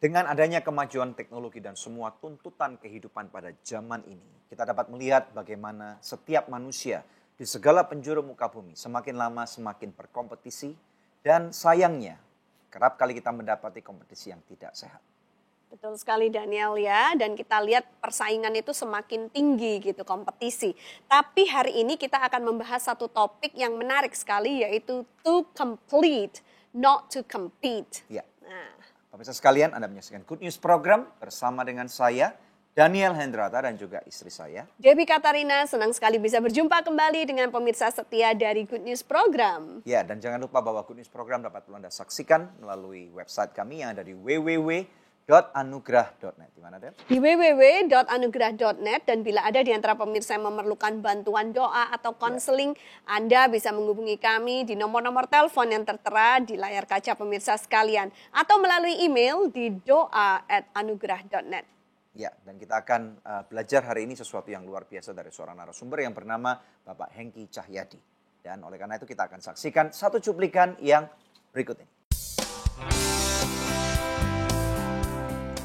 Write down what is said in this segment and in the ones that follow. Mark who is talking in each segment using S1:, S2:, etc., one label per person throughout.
S1: Dengan adanya kemajuan teknologi dan semua tuntutan kehidupan pada zaman ini, kita dapat melihat bagaimana setiap manusia di segala penjuru muka bumi semakin lama semakin berkompetisi dan sayangnya kerap kali kita mendapati kompetisi yang tidak sehat.
S2: Betul sekali Daniel ya, dan kita lihat persaingan itu semakin tinggi gitu, kompetisi. Tapi hari ini kita akan membahas satu topik yang menarik sekali, yaitu to complete, not to compete.
S1: Ya. Pemirsa sekalian, Anda menyaksikan Good News Program bersama dengan saya, Daniel Hendrata dan juga istri saya,
S2: Debbie Katarina. Senang sekali bisa berjumpa kembali dengan pemirsa setia dari Good News Program.
S1: Ya, dan jangan lupa bahwa Good News Program dapat Anda saksikan melalui website kami yang ada di www.anugrah.net. Di mana, Deb?
S2: Di www.anugrah.net, dan bila ada di antara pemirsa yang memerlukan bantuan doa atau konseling, Anda bisa menghubungi kami di nomor-nomor telepon yang tertera di layar kaca pemirsa sekalian atau melalui email di doa@anugrah.net.
S1: Ya, dan kita akan belajar hari ini sesuatu yang luar biasa dari seorang narasumber yang bernama Bapak Hengki Cahyadi. Dan oleh karena itu kita akan saksikan satu cuplikan yang berikut ini.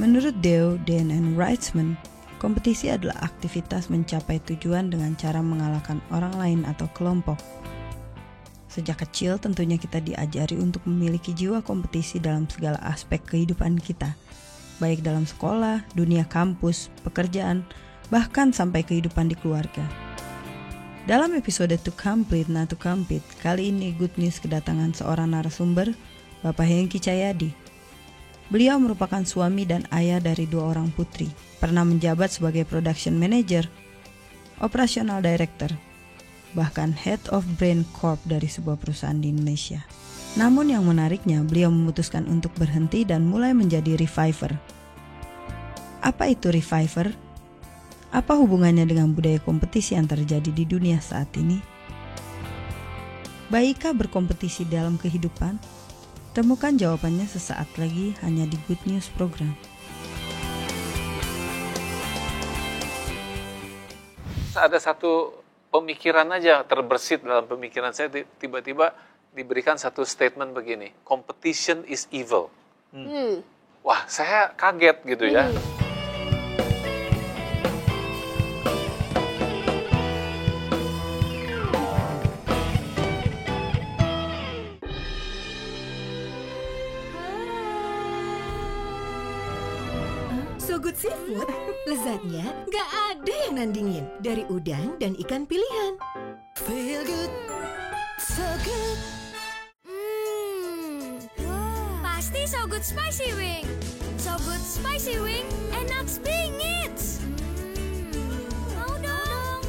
S3: Menurut Deo, Dan, and Wrightsman, kompetisi adalah aktivitas mencapai tujuan dengan cara mengalahkan orang lain atau kelompok. Sejak kecil tentunya kita diajari untuk memiliki jiwa kompetisi dalam segala aspek kehidupan kita, baik dalam sekolah, dunia kampus, pekerjaan, bahkan sampai kehidupan di keluarga. Dalam episode To Complete Not to Compete, kali ini Good News kedatangan seorang narasumber, Bapak Hengki Cahyadi. Beliau merupakan suami dan ayah dari 2 orang putri, pernah menjabat sebagai production manager, operational director, bahkan head of brand corp dari sebuah perusahaan di Indonesia. Namun yang menariknya, beliau memutuskan untuk berhenti dan mulai menjadi reviver. Apa itu reviver? Apa hubungannya dengan budaya kompetisi yang terjadi di dunia saat ini? Baikkah berkompetisi dalam kehidupan? Temukan jawabannya sesaat lagi hanya di Good News Program.
S4: Ada satu pemikiran aja terbersit dalam pemikiran saya, tiba-tiba diberikan satu statement begini, competition is evil. Wah, saya kaget gitu ya.
S5: So Good Seafood, lezatnya nggak ada yang nandingin. Dari udang dan ikan pilihan. Feel good, so good.
S6: Pasti So Good Spicy Wing. So Good Spicy Wing, enak bingit. Mau dong.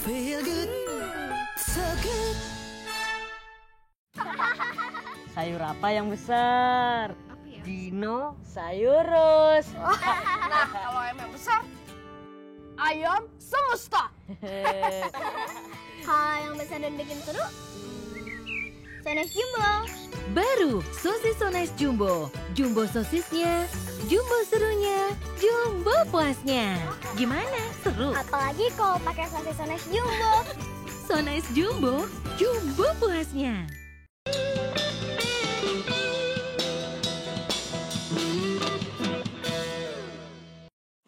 S5: Feel good, so good.
S7: Sayur apa yang besar? Dino Sayurus.
S8: Nah, kalau ayam besar, ayam semesta.
S6: Kalau yang besar dan bikin seru, Sones Jumbo.
S5: Baru sosis Sones Jumbo. Jumbo sosisnya, jumbo serunya, jumbo puasnya. Gimana? Seru?
S6: Apalagi kalau pakai sosis Sones Jumbo.
S5: Sones Jumbo, jumbo puasnya.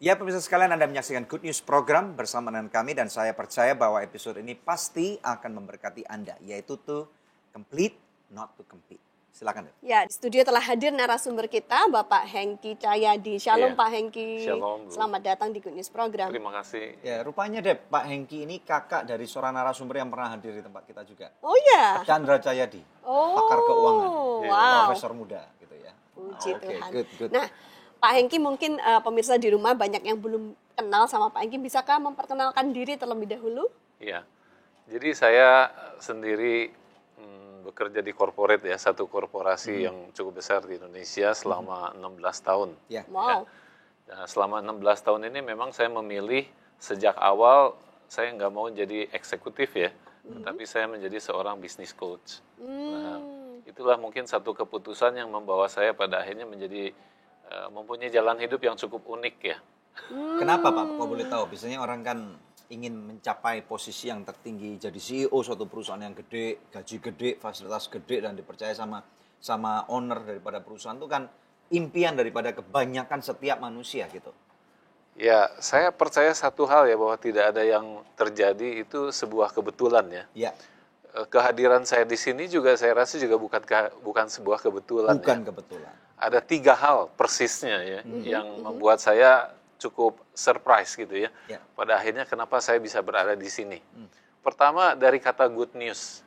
S1: Ya, pemirsa sekalian, Anda menyaksikan Good News Program bersama dengan kami dan saya percaya bahwa episode ini pasti akan memberkati Anda, yaitu to complete, not to compete. Silakan, Deb.
S2: Ya, di studio telah hadir narasumber kita, Bapak Hengki Cahyadi. Shalom, Pak Hengki.
S4: Shalom, Bu.
S2: Selamat datang di Good News Program.
S4: Terima kasih.
S1: Ya, rupanya Deb, Pak Hengki ini kakak dari seorang narasumber yang pernah hadir di tempat kita juga.
S2: Oh ya.
S1: Chandra Cahyadi,
S2: Oh,
S1: pakar keuangan,
S2: wow.
S1: profesor muda gitu ya.
S2: Puji
S1: Oke,
S2: Tuhan.
S1: good.
S2: Nah, Pak Hengki, mungkin pemirsa di rumah banyak yang belum kenal sama Pak Hengki. Bisakah memperkenalkan diri terlebih dahulu?
S4: Iya. Jadi saya sendiri bekerja di corporate ya, satu korporasi yang cukup besar di Indonesia selama 16 tahun.
S1: Ya.
S2: Wow.
S4: Nah, selama 16 tahun ini memang saya memilih sejak awal saya nggak mau jadi eksekutif ya, tetapi saya menjadi seorang business coach. Nah, itulah mungkin satu keputusan yang membawa saya pada akhirnya menjadi mempunyai jalan hidup yang cukup unik ya.
S1: Kenapa Pak? Kok boleh tahu? Biasanya orang kan ingin mencapai posisi yang tertinggi, jadi CEO suatu perusahaan yang gede, gaji gede, fasilitas gede dan dipercaya sama owner daripada perusahaan itu kan impian daripada kebanyakan setiap manusia gitu.
S4: Ya, saya percaya satu hal ya, bahwa tidak ada yang terjadi itu sebuah kebetulan ya.
S1: Ya,
S4: Kehadiran saya di sini juga saya rasa juga bukan sebuah kebetulan.
S1: bukan
S4: Ya.
S1: kebetulan.
S4: Ada 3 hal persisnya ya, yang membuat saya cukup surprise gitu ya.
S1: Ya.
S4: Pada akhirnya kenapa saya bisa berada di sini. Pertama dari kata good news.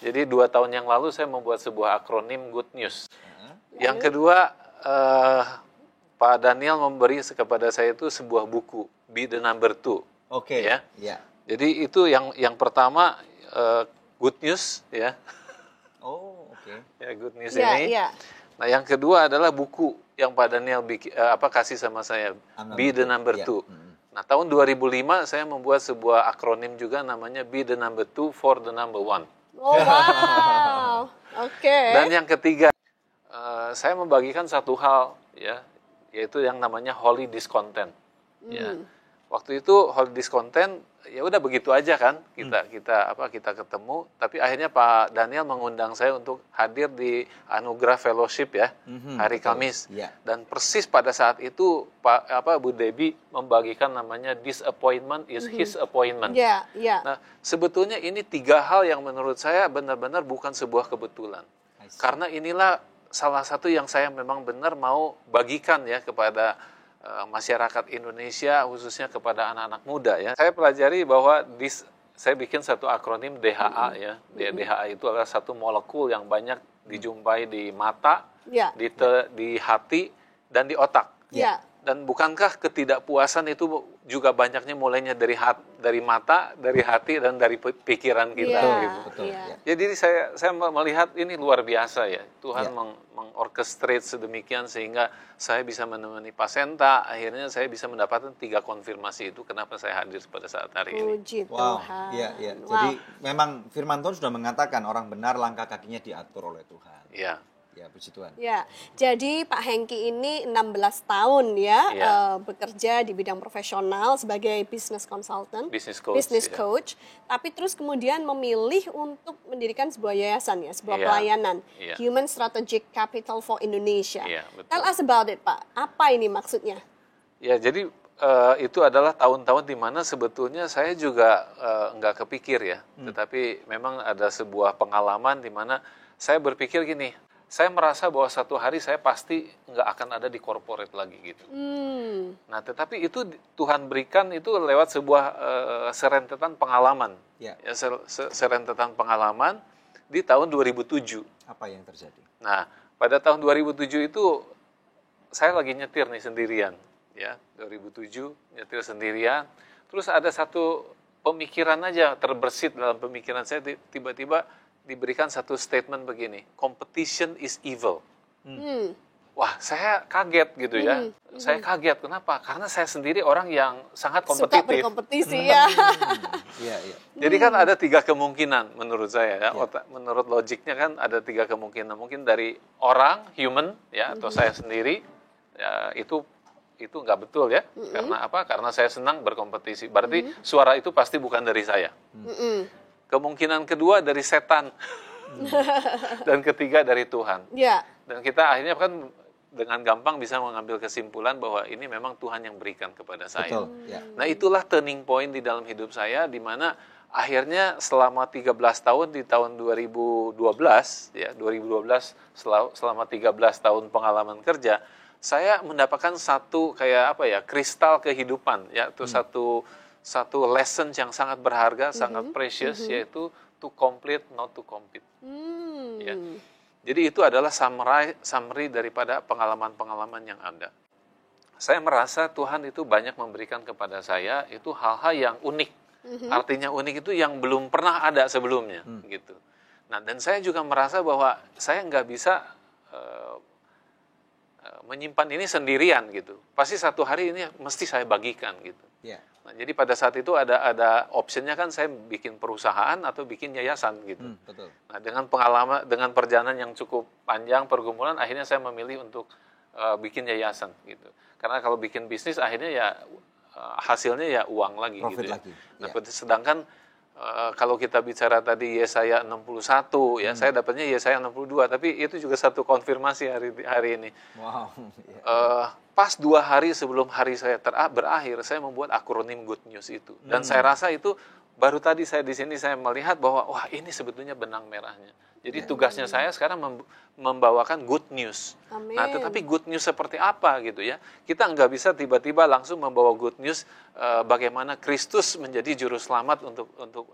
S4: Jadi 2 tahun yang lalu saya membuat sebuah akronim good news. Yang kedua, Pak Daniel memberi kepada saya itu sebuah buku, Be the Number 2.
S1: Oke.
S4: Ya.
S1: Ya.
S4: Jadi itu yang pertama, good news ya.
S1: Oh, oke.
S4: Ya, good news
S2: Ya,
S4: ini.
S2: ya.
S4: Nah, yang kedua adalah buku yang Pak Daniel kasih sama saya, Be the Number
S1: Ya.
S4: 2. Nah, tahun 2005 saya membuat sebuah akronim juga namanya Be the Number 2 for the Number 1.
S2: Oh, wow. Oke.
S4: Dan yang ketiga, saya membagikan satu hal ya, yaitu yang namanya holy discontent. Ya. Waktu itu holy discontent ya udah begitu aja kan, kita ketemu, tapi akhirnya Pak Daniel mengundang saya untuk hadir di Anugerah Fellowship ya, hari Kamis.
S1: Ya.
S4: Dan persis pada saat itu Bu Debbie membagikan namanya disappointment is his appointment.
S2: Ya, ya.
S4: Nah, sebetulnya ini 3 hal yang menurut saya benar-benar bukan sebuah kebetulan. Karena inilah salah satu yang saya memang benar mau bagikan ya kepada masyarakat Indonesia, khususnya kepada anak-anak muda ya. Saya pelajari bahwa saya bikin satu akronim DHA ya. DHA itu adalah satu molekul yang banyak dijumpai di mata,
S2: Ya.
S4: di hati, dan di otak.
S2: Ya.
S4: Dan bukankah ketidakpuasan itu juga banyaknya mulainya dari mata, dari hati, dan dari pikiran kita?
S2: Iya,
S4: Gitu.
S1: Betul.
S2: iya.
S1: Ya.
S4: Jadi saya melihat ini luar biasa ya. Tuhan
S1: Ya.
S4: mengorchestrate sedemikian sehingga saya bisa menemani Pak Senta. Akhirnya saya bisa mendapatkan 3 konfirmasi itu kenapa saya hadir pada saat hari ini.
S2: Puji
S1: Wow.
S2: Tuhan.
S1: Iya, iya.
S2: Wow.
S1: Jadi memang firman Tuhan sudah mengatakan orang benar langkah kakinya diatur oleh Tuhan.
S4: Ya,
S1: Ya, puji Tuhan.
S2: Ya, jadi Pak Hengki ini 16 tahun ya
S4: Iya.
S2: bekerja di bidang profesional sebagai business consultant,
S4: Business coach, ya.
S2: coach, tapi terus kemudian memilih untuk mendirikan sebuah yayasan ya, sebuah
S4: Iya.
S2: pelayanan,
S4: Iya.
S2: Human Strategic Capital for Indonesia.
S4: Iya, betul.
S2: Tell us about it, Pak. Apa ini maksudnya?
S4: ya jadi itu adalah tahun-tahun di mana sebetulnya saya juga nggak kepikir ya. Tetapi memang ada sebuah pengalaman di mana saya berpikir gini, saya merasa bahwa satu hari saya pasti nggak akan ada di corporate lagi gitu. Nah, tetapi itu Tuhan berikan itu lewat sebuah serentetan pengalaman.
S1: Ya.
S4: Ya, serentetan pengalaman di tahun 2007.
S1: Apa yang terjadi?
S4: Nah, pada tahun 2007 itu saya lagi nyetir nih sendirian. Ya, 2007 nyetir sendirian. Terus ada satu pemikiran aja terbersit dalam pemikiran saya, tiba-tiba diberikan satu statement begini, competition is evil. Wah, saya kaget gitu ya. Saya kaget, kenapa? Karena saya sendiri orang yang sangat
S2: Suka
S4: kompetitif.
S2: berkompetisi ya.
S1: Iya, iya.
S4: Jadi kan ada 3 kemungkinan menurut saya ya. Menurut logiknya kan ada 3 kemungkinan. Mungkin dari orang, human ya, atau saya sendiri ya, itu nggak betul ya. Karena apa? Karena saya senang berkompetisi. Berarti suara itu pasti bukan dari saya. Kemungkinan kedua dari setan. Dan ketiga dari Tuhan.
S2: Ya.
S4: Dan kita akhirnya kan dengan gampang bisa mengambil kesimpulan bahwa ini memang Tuhan yang berikan kepada saya.
S1: Betul. Ya.
S4: Nah, itulah turning point di dalam hidup saya, di mana akhirnya selama 13 tahun di tahun 2012 ya, 2012 selama 13 tahun pengalaman kerja, saya mendapatkan satu kayak apa ya, kristal kehidupan ya, itu satu lesson yang sangat berharga, sangat precious, yaitu to complete not to compete. Ya. Jadi itu adalah summary daripada pengalaman-pengalaman yang ada. Saya merasa Tuhan itu banyak memberikan kepada saya itu hal-hal yang unik. Artinya unik itu yang belum pernah ada sebelumnya, gitu. Nah, dan saya juga merasa bahwa saya nggak bisa menyimpan ini sendirian gitu. Pasti satu hari ini mesti saya bagikan gitu.
S1: Ya.
S4: Nah, jadi pada saat itu ada optionnya kan saya bikin perusahaan atau bikin yayasan gitu.
S1: Betul.
S4: Nah, dengan pengalaman, dengan perjalanan yang cukup panjang pergumulan, akhirnya saya memilih untuk bikin yayasan gitu. Karena kalau bikin bisnis akhirnya ya hasilnya ya uang lagi.
S1: Profit
S4: gitu ya.
S1: lagi.
S4: Nah,
S1: Ya.
S4: sedangkan Kalau kita bicara tadi Yesaya 61 ya, saya dapatnya Yesaya 62, tapi itu juga satu konfirmasi hari ini.
S1: Wow.
S4: Pas 2 hari sebelum hari saya berakhir, saya membuat akronim Good News itu. Dan saya rasa itu baru tadi saya di sini saya melihat bahwa wah ini sebetulnya benang merahnya. Jadi tugasnya saya sekarang membawakan good news.
S2: Amin.
S4: Nah, tetapi good news seperti apa gitu ya? Kita nggak bisa tiba-tiba langsung membawa good news bagaimana Kristus menjadi juru selamat untuk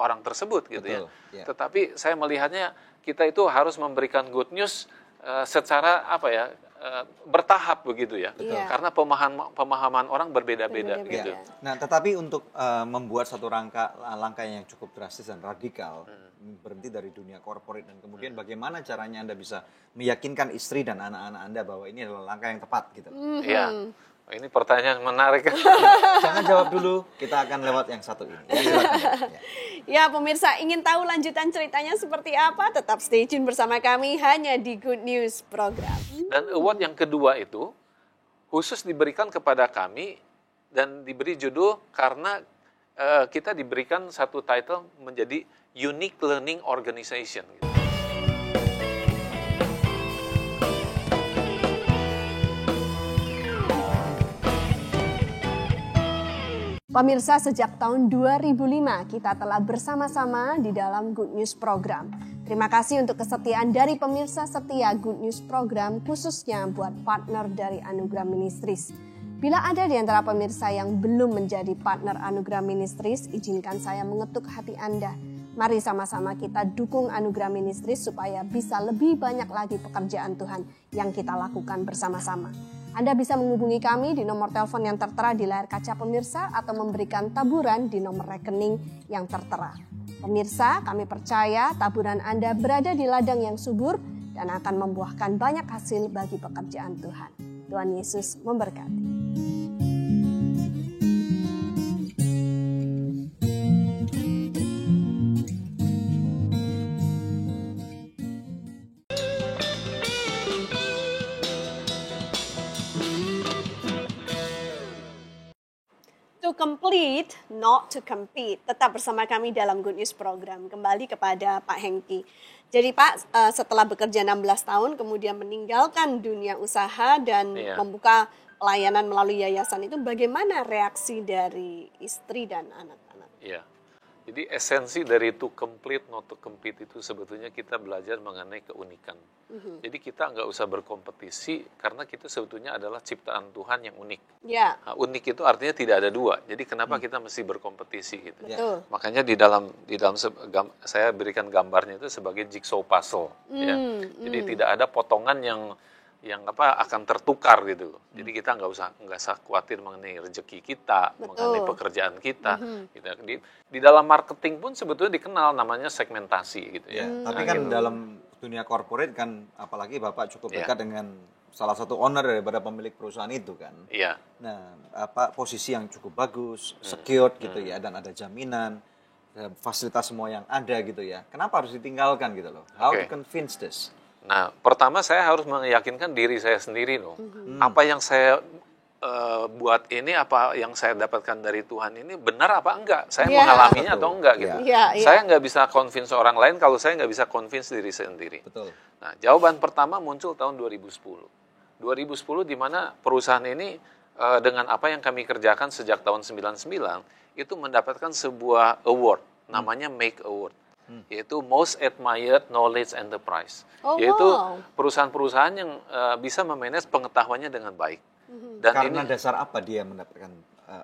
S4: orang tersebut gitu.
S1: Betul,
S4: ya. Tetapi saya melihatnya kita itu harus memberikan good news secara apa ya? Bertahap begitu ya.
S2: Betul.
S4: Karena pemahaman orang berbeda-beda gitu.
S1: Nah, tetapi untuk membuat satu langkah yang cukup drastis dan radikal, berhenti dari dunia korporat dan kemudian bagaimana caranya Anda bisa meyakinkan istri dan anak-anak Anda bahwa ini adalah langkah yang tepat gitu.
S4: Iya. Ini pertanyaan menarik.
S1: Jangan jawab dulu, kita akan lewat yang satu ini.
S2: Ya, pemirsa ingin tahu lanjutan ceritanya seperti apa? Tetap stay tune bersama kami hanya di Good News Program.
S4: Dan award yang kedua itu khusus diberikan kepada kami dan diberi judul karena kita diberikan satu title menjadi Unique Learning Organization.
S2: Pemirsa, sejak tahun 2005 kita telah bersama-sama di dalam Good News Program. Terima kasih untuk kesetiaan dari pemirsa setia Good News Program, khususnya buat partner dari Anugerah Ministries. Bila ada di antara pemirsa yang belum menjadi partner Anugerah Ministries, izinkan saya mengetuk hati Anda. Mari sama-sama kita dukung Anugerah Ministries supaya bisa lebih banyak lagi pekerjaan Tuhan yang kita lakukan bersama-sama. Anda bisa menghubungi kami di nomor telepon yang tertera di layar kaca pemirsa atau memberikan taburan di nomor rekening yang tertera. Pemirsa, kami percaya taburan Anda berada di ladang yang subur dan akan membuahkan banyak hasil bagi pekerjaan Tuhan. Tuhan Yesus memberkati. To complete, not to compete. Tetap bersama kami dalam Good News Program. Kembali kepada Pak Hengki. Jadi Pak, setelah bekerja 16 tahun, kemudian meninggalkan dunia usaha dan membuka pelayanan melalui yayasan itu, bagaimana reaksi dari istri dan anak-anak?
S4: Iya. Jadi esensi dari to complete, not to compete itu sebetulnya kita belajar mengenai keunikan. Jadi kita nggak usah berkompetisi karena kita sebetulnya adalah ciptaan Tuhan yang unik.
S2: Ya.
S4: Nah, unik itu artinya tidak ada dua. Jadi kenapa kita mesti berkompetisi gitu?
S2: Betul.
S4: Makanya di dalam saya berikan gambarnya itu sebagai jigsaw puzzle. Ya. Jadi tidak ada potongan yang akan tertukar gitu loh. Jadi kita nggak usah khawatir mengenai rezeki kita, mengenai pekerjaan kita. Di dalam marketing pun sebetulnya dikenal namanya segmentasi gitu ya.
S1: Tapi kan dalam dunia korporat kan, apalagi Bapak cukup dekat dengan salah satu owner daripada pemilik perusahaan itu kan.
S4: Iya.
S1: Nah, posisi yang cukup bagus, secured gitu ya, dan ada jaminan, fasilitas semua yang ada gitu ya. Kenapa harus ditinggalkan gitu loh? How to convince this?
S4: Nah, pertama saya harus meyakinkan diri saya sendiri loh. Apa yang saya buat ini, apa yang saya dapatkan dari Tuhan ini benar apa enggak? Saya mengalaminya atau enggak gitu. Saya nggak bisa convince orang lain kalau saya nggak bisa convince diri sendiri.
S1: Betul.
S4: Nah, jawaban pertama muncul tahun 2010. 2010 di mana perusahaan ini dengan apa yang kami kerjakan sejak tahun 99 itu mendapatkan sebuah award namanya Make Award. Yaitu Most Admired Knowledge Enterprise. Yaitu perusahaan-perusahaan yang bisa memanage pengetahuannya dengan baik. Dan
S1: karena dasar apa dia mendapatkan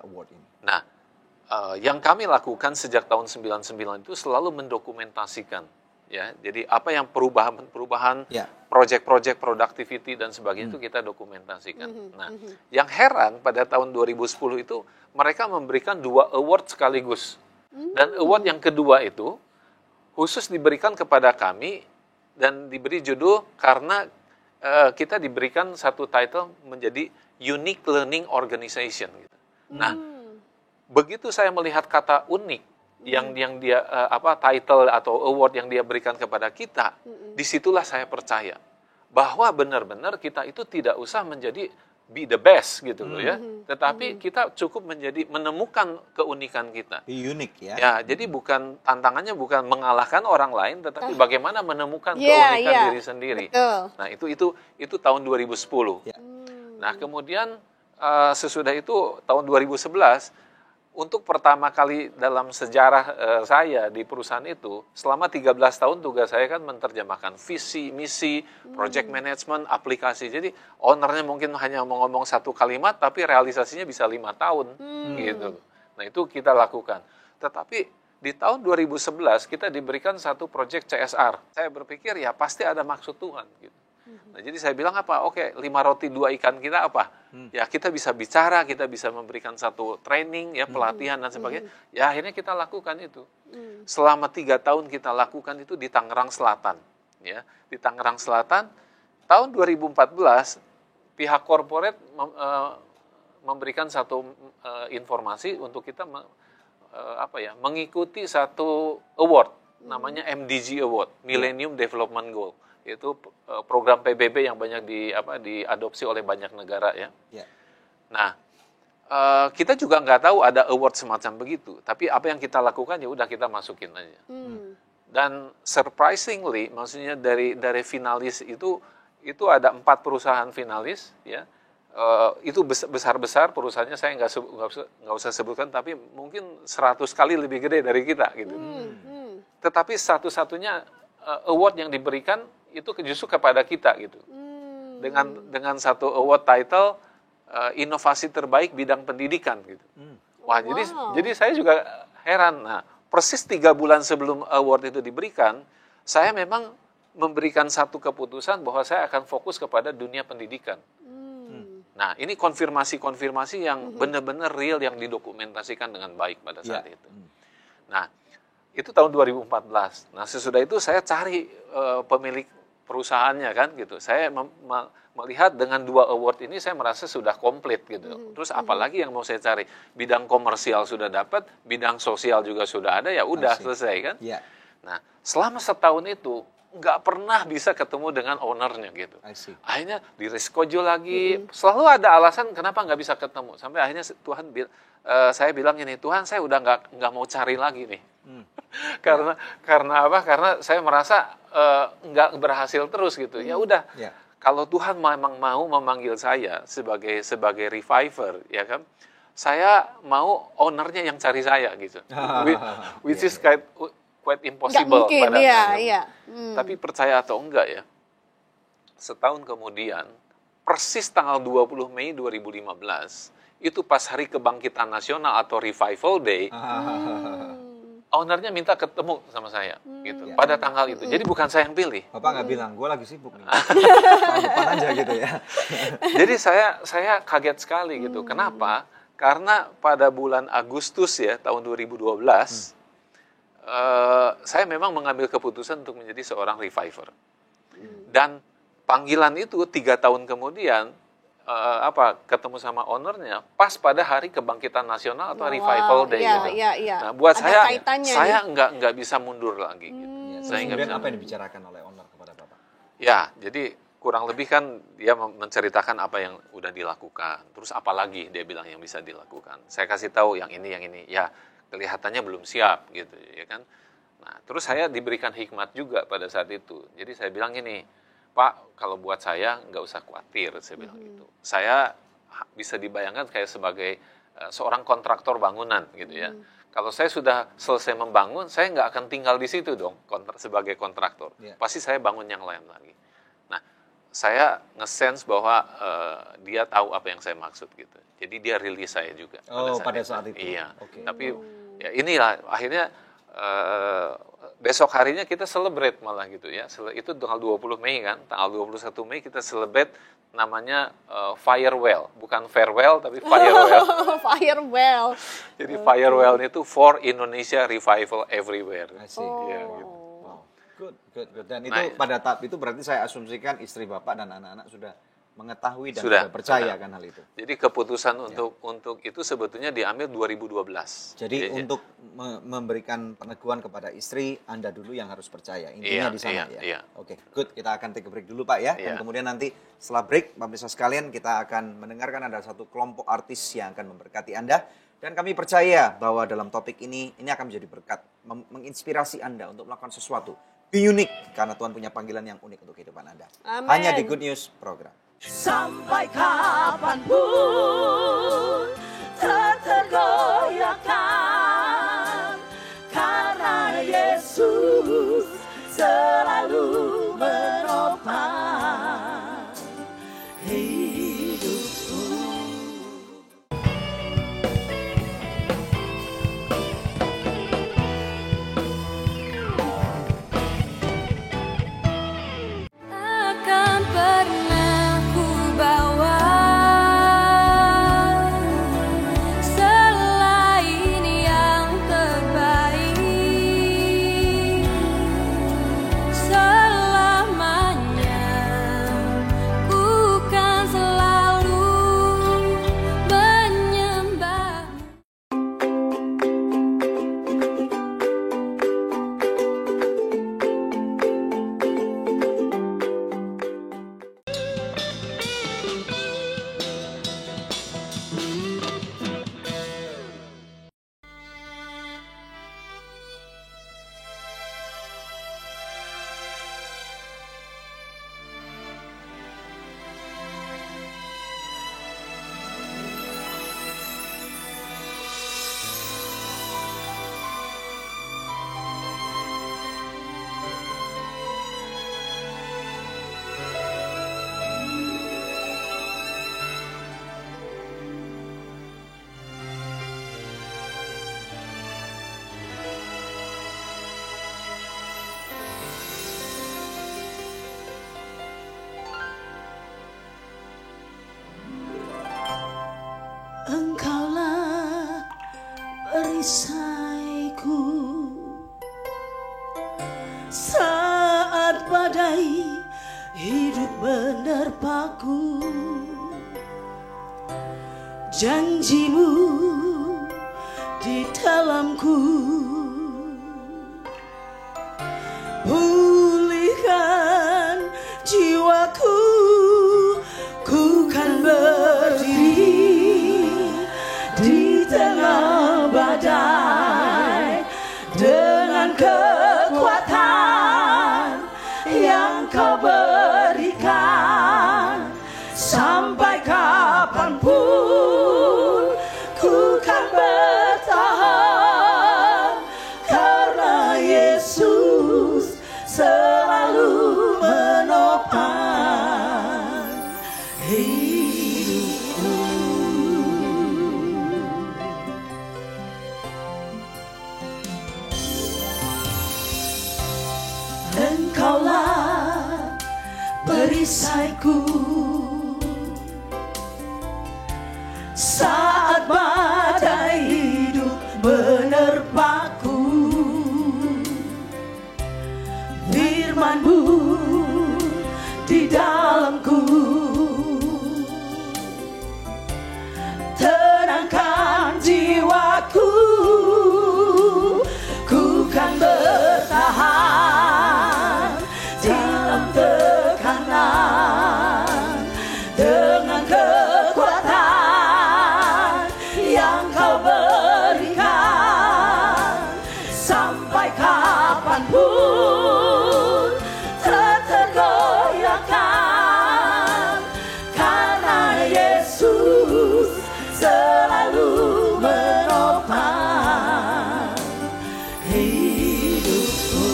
S1: award ini?
S4: Nah, yang kami lakukan sejak tahun 99 itu selalu mendokumentasikan. Ya, jadi apa yang perubahan project-project productivity dan sebagainya itu kita dokumentasikan. Nah, yang heran pada tahun 2010 itu mereka memberikan 2 award sekaligus. Dan award yang kedua itu khusus diberikan kepada kami dan diberi judul karena kita diberikan satu title menjadi Unique Learning Organization. Gitu. Nah, begitu saya melihat kata unik yang dia title atau award yang dia berikan kepada kita, disitulah saya percaya bahwa benar-benar kita itu tidak usah menjadi be the best gitu loh ya. Tetapi kita cukup menemukan keunikan kita.
S1: Be unique ya.
S4: Ya, jadi tantangannya bukan mengalahkan orang lain, tetapi bagaimana menemukan keunikan diri sendiri.
S2: Betul.
S4: Nah, itu tahun 2010.
S1: Ya.
S4: Nah, kemudian sesudah itu tahun 2011, untuk pertama kali dalam sejarah saya di perusahaan itu, selama 13 tahun tugas saya kan menerjemahkan visi, misi, project management, aplikasi. Jadi ownernya mungkin hanya mau ngomong satu kalimat, tapi realisasinya bisa 5 tahun. Gitu. Nah, itu kita lakukan. Tetapi di tahun 2011 kita diberikan satu project CSR. Saya berpikir ya pasti ada maksud Tuhan. Gitu. Nah, jadi saya bilang apa? Oke, 5 roti 2 ikan kita apa? Ya kita bisa bicara, kita bisa memberikan satu training, ya pelatihan dan sebagainya. Ya akhirnya kita lakukan itu. Selama 3 tahun kita lakukan itu di Tangerang Selatan. Ya, di Tangerang Selatan, tahun 2014 pihak korporat memberikan satu informasi untuk kita mengikuti satu award, namanya MDG Award, Millennium Development Goal. Itu program PBB yang banyak diadopsi oleh banyak negara ya. Nah, kita juga nggak tahu ada award semacam begitu. Tapi apa yang kita lakukan ya udah kita masukin aja. Dan surprisingly, maksudnya dari finalis itu ada 4 perusahaan finalis ya. Itu besar-besar perusahaannya, saya nggak usah sebutkan, tapi mungkin 100 kali lebih gede dari kita gitu. Tetapi satu-satunya award yang diberikan itu justru kepada kita gitu. Dengan satu award title inovasi terbaik bidang pendidikan gitu. Wah, jadi saya juga heran. Nah, persis 3 bulan sebelum award itu diberikan, saya memang memberikan satu keputusan bahwa saya akan fokus kepada dunia pendidikan. Nah, ini konfirmasi yang benar-benar real yang didokumentasikan dengan baik pada saat itu. Nah, itu tahun 2014. Nah, sesudah itu saya cari pemilik perusahaannya kan gitu. Saya melihat dengan 2 award ini saya merasa sudah komplit gitu. Terus apalagi yang mau saya cari? Bidang komersial sudah dapat, bidang sosial juga sudah ada, ya udah selesai kan. Nah, selama setahun itu nggak pernah bisa ketemu dengan ownernya gitu. Akhirnya di reschedule lagi, selalu ada alasan kenapa nggak bisa ketemu. Sampai akhirnya saya bilang gini, Tuhan saya udah nggak mau cari lagi nih. Karena apa? Karena saya merasa nggak berhasil terus gitu. Ya udah, kalau Tuhan memang mau memanggil saya sebagai reviver, ya kan? Saya mau ownernya yang cari saya gitu. Which is quite impossible pada saya. Tapi percaya atau enggak ya, setahun kemudian, persis tanggal 20 Mei 2015, itu pas hari kebangkitan nasional atau Revival Day, ownernya minta ketemu sama saya gitu pada tanggal itu. Jadi bukan saya yang pilih.
S1: Bapak nggak bilang, gue lagi sibuk nih. Tahun depan aja gitu ya.
S4: Jadi saya kaget sekali gitu. Kenapa? Karena pada bulan Agustus ya tahun 2012, saya memang mengambil keputusan untuk menjadi seorang reviver. Dan panggilan itu 3 tahun kemudian ketemu sama ownernya pas pada hari kebangkitan nasional atau revival day gitu. Nah, buat saya nggak bisa mundur lagi gitu. Saya nggak bisa.
S1: Apa yang dibicarakan oleh owner kepada Bapak?
S4: Ya, jadi kurang lebih kan dia menceritakan apa yang udah dilakukan. Terus apa lagi dia bilang yang bisa dilakukan. Saya kasih tahu yang ini. Ya, kelihatannya belum siap gitu ya kan. Nah, terus saya diberikan hikmat juga pada saat itu. Jadi saya bilang gini, Pak, kalau buat saya nggak usah khawatir, saya bilang gitu. Saya bisa dibayangkan kayak sebagai seorang kontraktor bangunan gitu ya. Kalau saya sudah selesai membangun, saya nggak akan tinggal di situ dong sebagai kontraktor. Pasti saya bangun yang lain lagi. Nah, saya nge-sense bahwa dia tahu apa yang saya maksud gitu. Jadi dia rilis saya juga.
S1: Pada saat itu?
S4: Iya. Tapi ya inilah akhirnya besok harinya kita celebrate malah gitu ya. Itu tanggal 20 Mei kan. Tanggal 21 Mei kita celebrate namanya Firewell. Bukan farewell tapi Firewell.
S2: Firewell.
S4: Jadi Firewell itu for Indonesia Revival Everywhere.
S1: I see. Ya, gitu. Wow. Good. Dan itu pada tahap itu berarti saya asumsikan istri Bapak dan anak-anak sudah mengetahui dan
S4: Sudah,
S1: sudah percaya kan hal itu.
S4: Jadi keputusan untuk itu sebetulnya diambil 2012.
S1: Jadi untuk memberikan peneguhan kepada istri, Anda dulu yang harus percaya. Intinya di sana ya. Oke, good. Kita akan take a break dulu Pak ya. Dan kemudian nanti setelah break, pemirsa sekalian, kita akan mendengarkan ada satu kelompok artis yang akan memberkati Anda. Dan kami percaya bahwa dalam topik ini akan menjadi berkat, menginspirasi Anda untuk melakukan sesuatu. Be unik, karena Tuhan punya panggilan yang unik untuk kehidupan Anda.
S2: Amen.
S1: Hanya di Good News Program.
S9: Sampai kapanpun tak tergoyahkan, karena Yesus selalu menopang hidupku.
S10: Takkan pernah ku bawa selain yang terbaik. Selamanya ku kan selalu menyembahmu.
S9: Engkaulah perisaiku saat badai hidup menerpaku. Janjimu di dalamku, pulihkan jiwaku. Ku kan berdiri di tengah badai dengan kekuatan yang Kau berikan. Sampai kapanpun ku kan bertahan, karena Yesus selalu menopang hidupku. Engkaulah perisaiku saat badai hidup menerpaku. Firman-Mu di dalamku, tenangkan jiwaku. Ku kan bertahan dalam tekanan dengan kekuatan yang Kau berikan. Sampai kapanpun tak tergoyahkan, karena Yesus selalu menopang hidupku.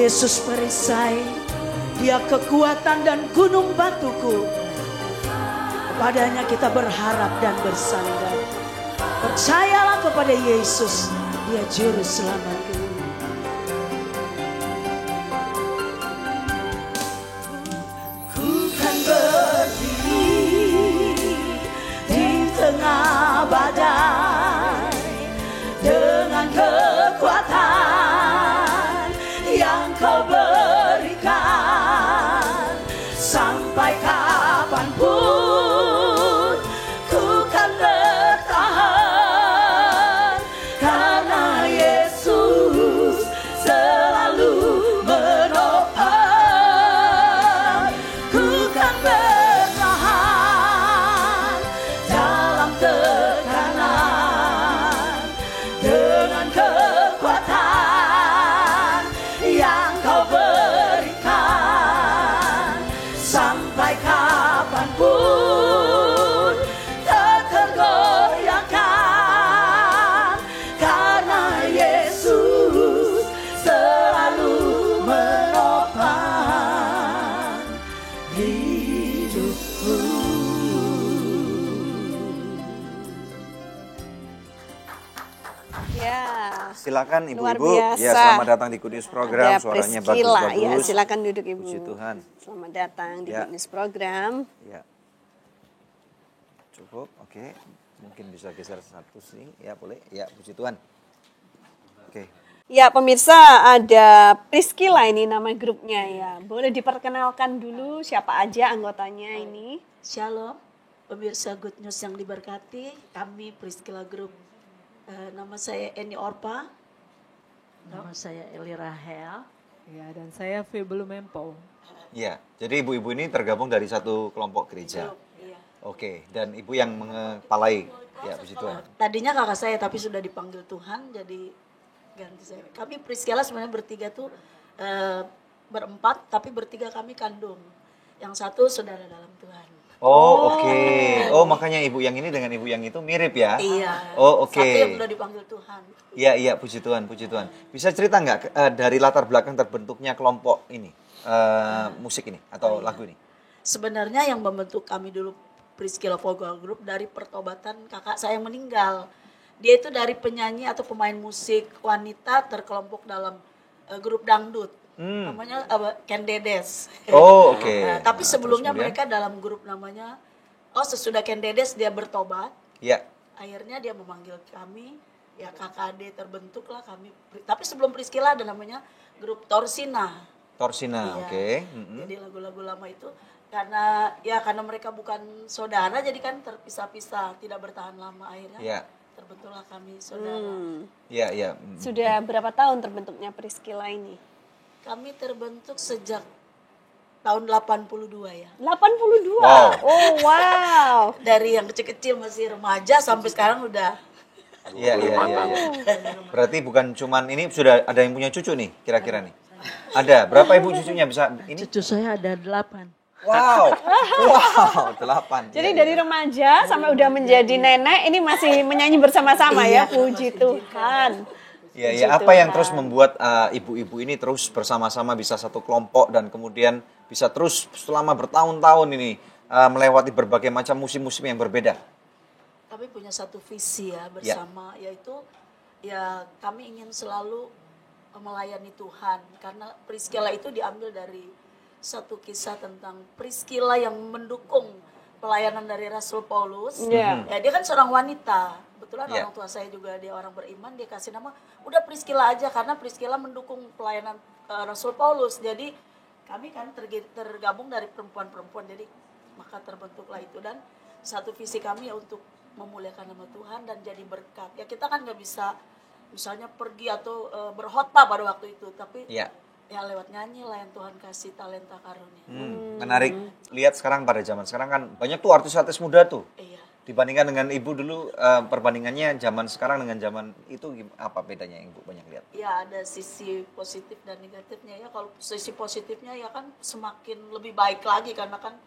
S9: Yesus perisai, Dia kekuatan dan gunung batuku. Kepadanya kita berharap dan bersandar. Percayalah kepada Yesus, Dia juru selamatku. Ku kan berdiri di tengah badai dengan kekuatan yang Kau berikan. Kau berikan sampai kapanpun tak tergoyahkan, karena Yesus selalu menopang hidupku.
S2: Ya.
S1: Silakan
S2: Luar
S1: ibu-ibu.
S2: biasa.
S1: Ya, selamat datang di Good News Program.
S2: Ada
S1: Suaranya
S2: Priscilla, ya,
S1: bagus-bagus.
S2: silakan duduk Ibu.
S1: Puji Tuhan.
S2: Selamat datang di
S1: Ya.
S2: Good News Program.
S1: Ya. Cukup, oke. Mungkin bisa geser satu sih. Ya, boleh. Ya, puji Tuhan. Oke.
S2: Ya, pemirsa, ada Priscilla ini nama grupnya ya. Boleh diperkenalkan dulu siapa aja anggotanya ini?
S9: Shalom, pemirsa Good News yang diberkati. Kami Priscilla Group. Nama saya Eni Orpa.
S11: Nama saya Eli Rahel.
S12: Ya, dan saya Febelu Mempo.
S1: Ya, jadi ibu-ibu ini tergabung dari satu kelompok gereja.
S9: Iya.
S1: Oke, dan ibu yang mengepalai. Ya, puji Tuhan.
S9: Tadinya kakak saya tapi sudah dipanggil Tuhan jadi ganti saya. Kami Priscilla sebenarnya bertiga tuh berempat tapi bertiga kami kandung. Yang satu saudara dalam Tuhan.
S1: Oh, oke. Oh, makanya ibu yang ini dengan ibu yang itu mirip ya?
S9: Iya.
S1: Oh, oke.
S9: Satu yang sudah dipanggil Tuhan.
S1: Iya, iya, puji Tuhan, puji Tuhan. Bisa cerita nggak dari latar belakang terbentuknya kelompok ini, musik ini atau lagu ini?
S9: Sebenarnya yang membentuk kami dulu Priscilla Vocal Group dari pertobatan kakak saya yang meninggal. Dia itu dari penyanyi atau pemain musik wanita terkelompok dalam grup dangdut. Namanya Ken Dedes.
S1: Oh, oke.
S9: Nah, tapi sebelumnya
S1: kemudian?
S9: mereka dalam grup namanya, sesudah Ken Dedes dia bertobat.
S1: Iya.
S9: Akhirnya dia memanggil kami, ya KKD terbentuklah kami. Tapi sebelum Priscilla ada namanya grup Torsina.
S1: Torsina,
S9: Iya.
S1: oke.
S9: Jadi lagu-lagu lama itu karena mereka bukan saudara jadi kan terpisah-pisah, tidak bertahan lama akhirnya.
S1: Iya.
S9: Terbentuklah kami saudara.
S1: Iya, iya.
S2: Sudah berapa tahun terbentuknya Priscilla ini?
S9: Kami terbentuk sejak tahun 82 ya.
S2: 82?
S1: Wow.
S2: Oh, wow.
S9: Dari yang kecil-kecil masih remaja sampai sekarang udah.
S1: Iya, iya, iya. Berarti bukan cuman ini, sudah ada yang punya cucu nih kira-kira nih? Ada, berapa ibu cucunya bisa ini?
S11: Cucu saya ada 8.
S1: Wow, wow, 8.
S2: Jadi dari remaja sampai udah menjadi nenek ini masih menyanyi bersama-sama ya, puji Tuhan.
S1: Ya, ya. Apa yang terus membuat ibu-ibu ini terus bersama-sama bisa satu kelompok dan kemudian bisa terus selama bertahun-tahun ini melewati berbagai macam musim-musim yang berbeda?
S9: Kami punya satu visi ya bersama, yaitu ya kami ingin selalu melayani Tuhan. Karena Priscilla itu diambil dari satu kisah tentang Priscilla yang mendukung pelayanan dari Rasul Paulus. Ya, dia kan seorang wanita. Kebetulan orang tua saya juga dia orang beriman, dia kasih nama udah Priscilla aja karena Priscilla mendukung pelayanan Rasul Paulus. Jadi kami kan tergabung dari perempuan-perempuan, jadi maka terbentuklah itu. Dan satu visi kami ya untuk memuliakan nama Tuhan dan jadi berkat. Ya kita kan nggak bisa misalnya pergi atau berkhotbah pada waktu itu, tapi ya lewat nyanyi lah yang Tuhan kasih talenta karunia.
S1: Menarik. Lihat sekarang pada zaman sekarang kan banyak tuh artis-artis muda tuh.
S9: Iya.
S1: Dibandingkan dengan ibu dulu, perbandingannya zaman sekarang dengan zaman itu apa bedanya yang ibu banyak lihat?
S9: Ya ada sisi positif dan negatifnya ya. Kalau sisi positifnya ya kan semakin lebih baik lagi karena kan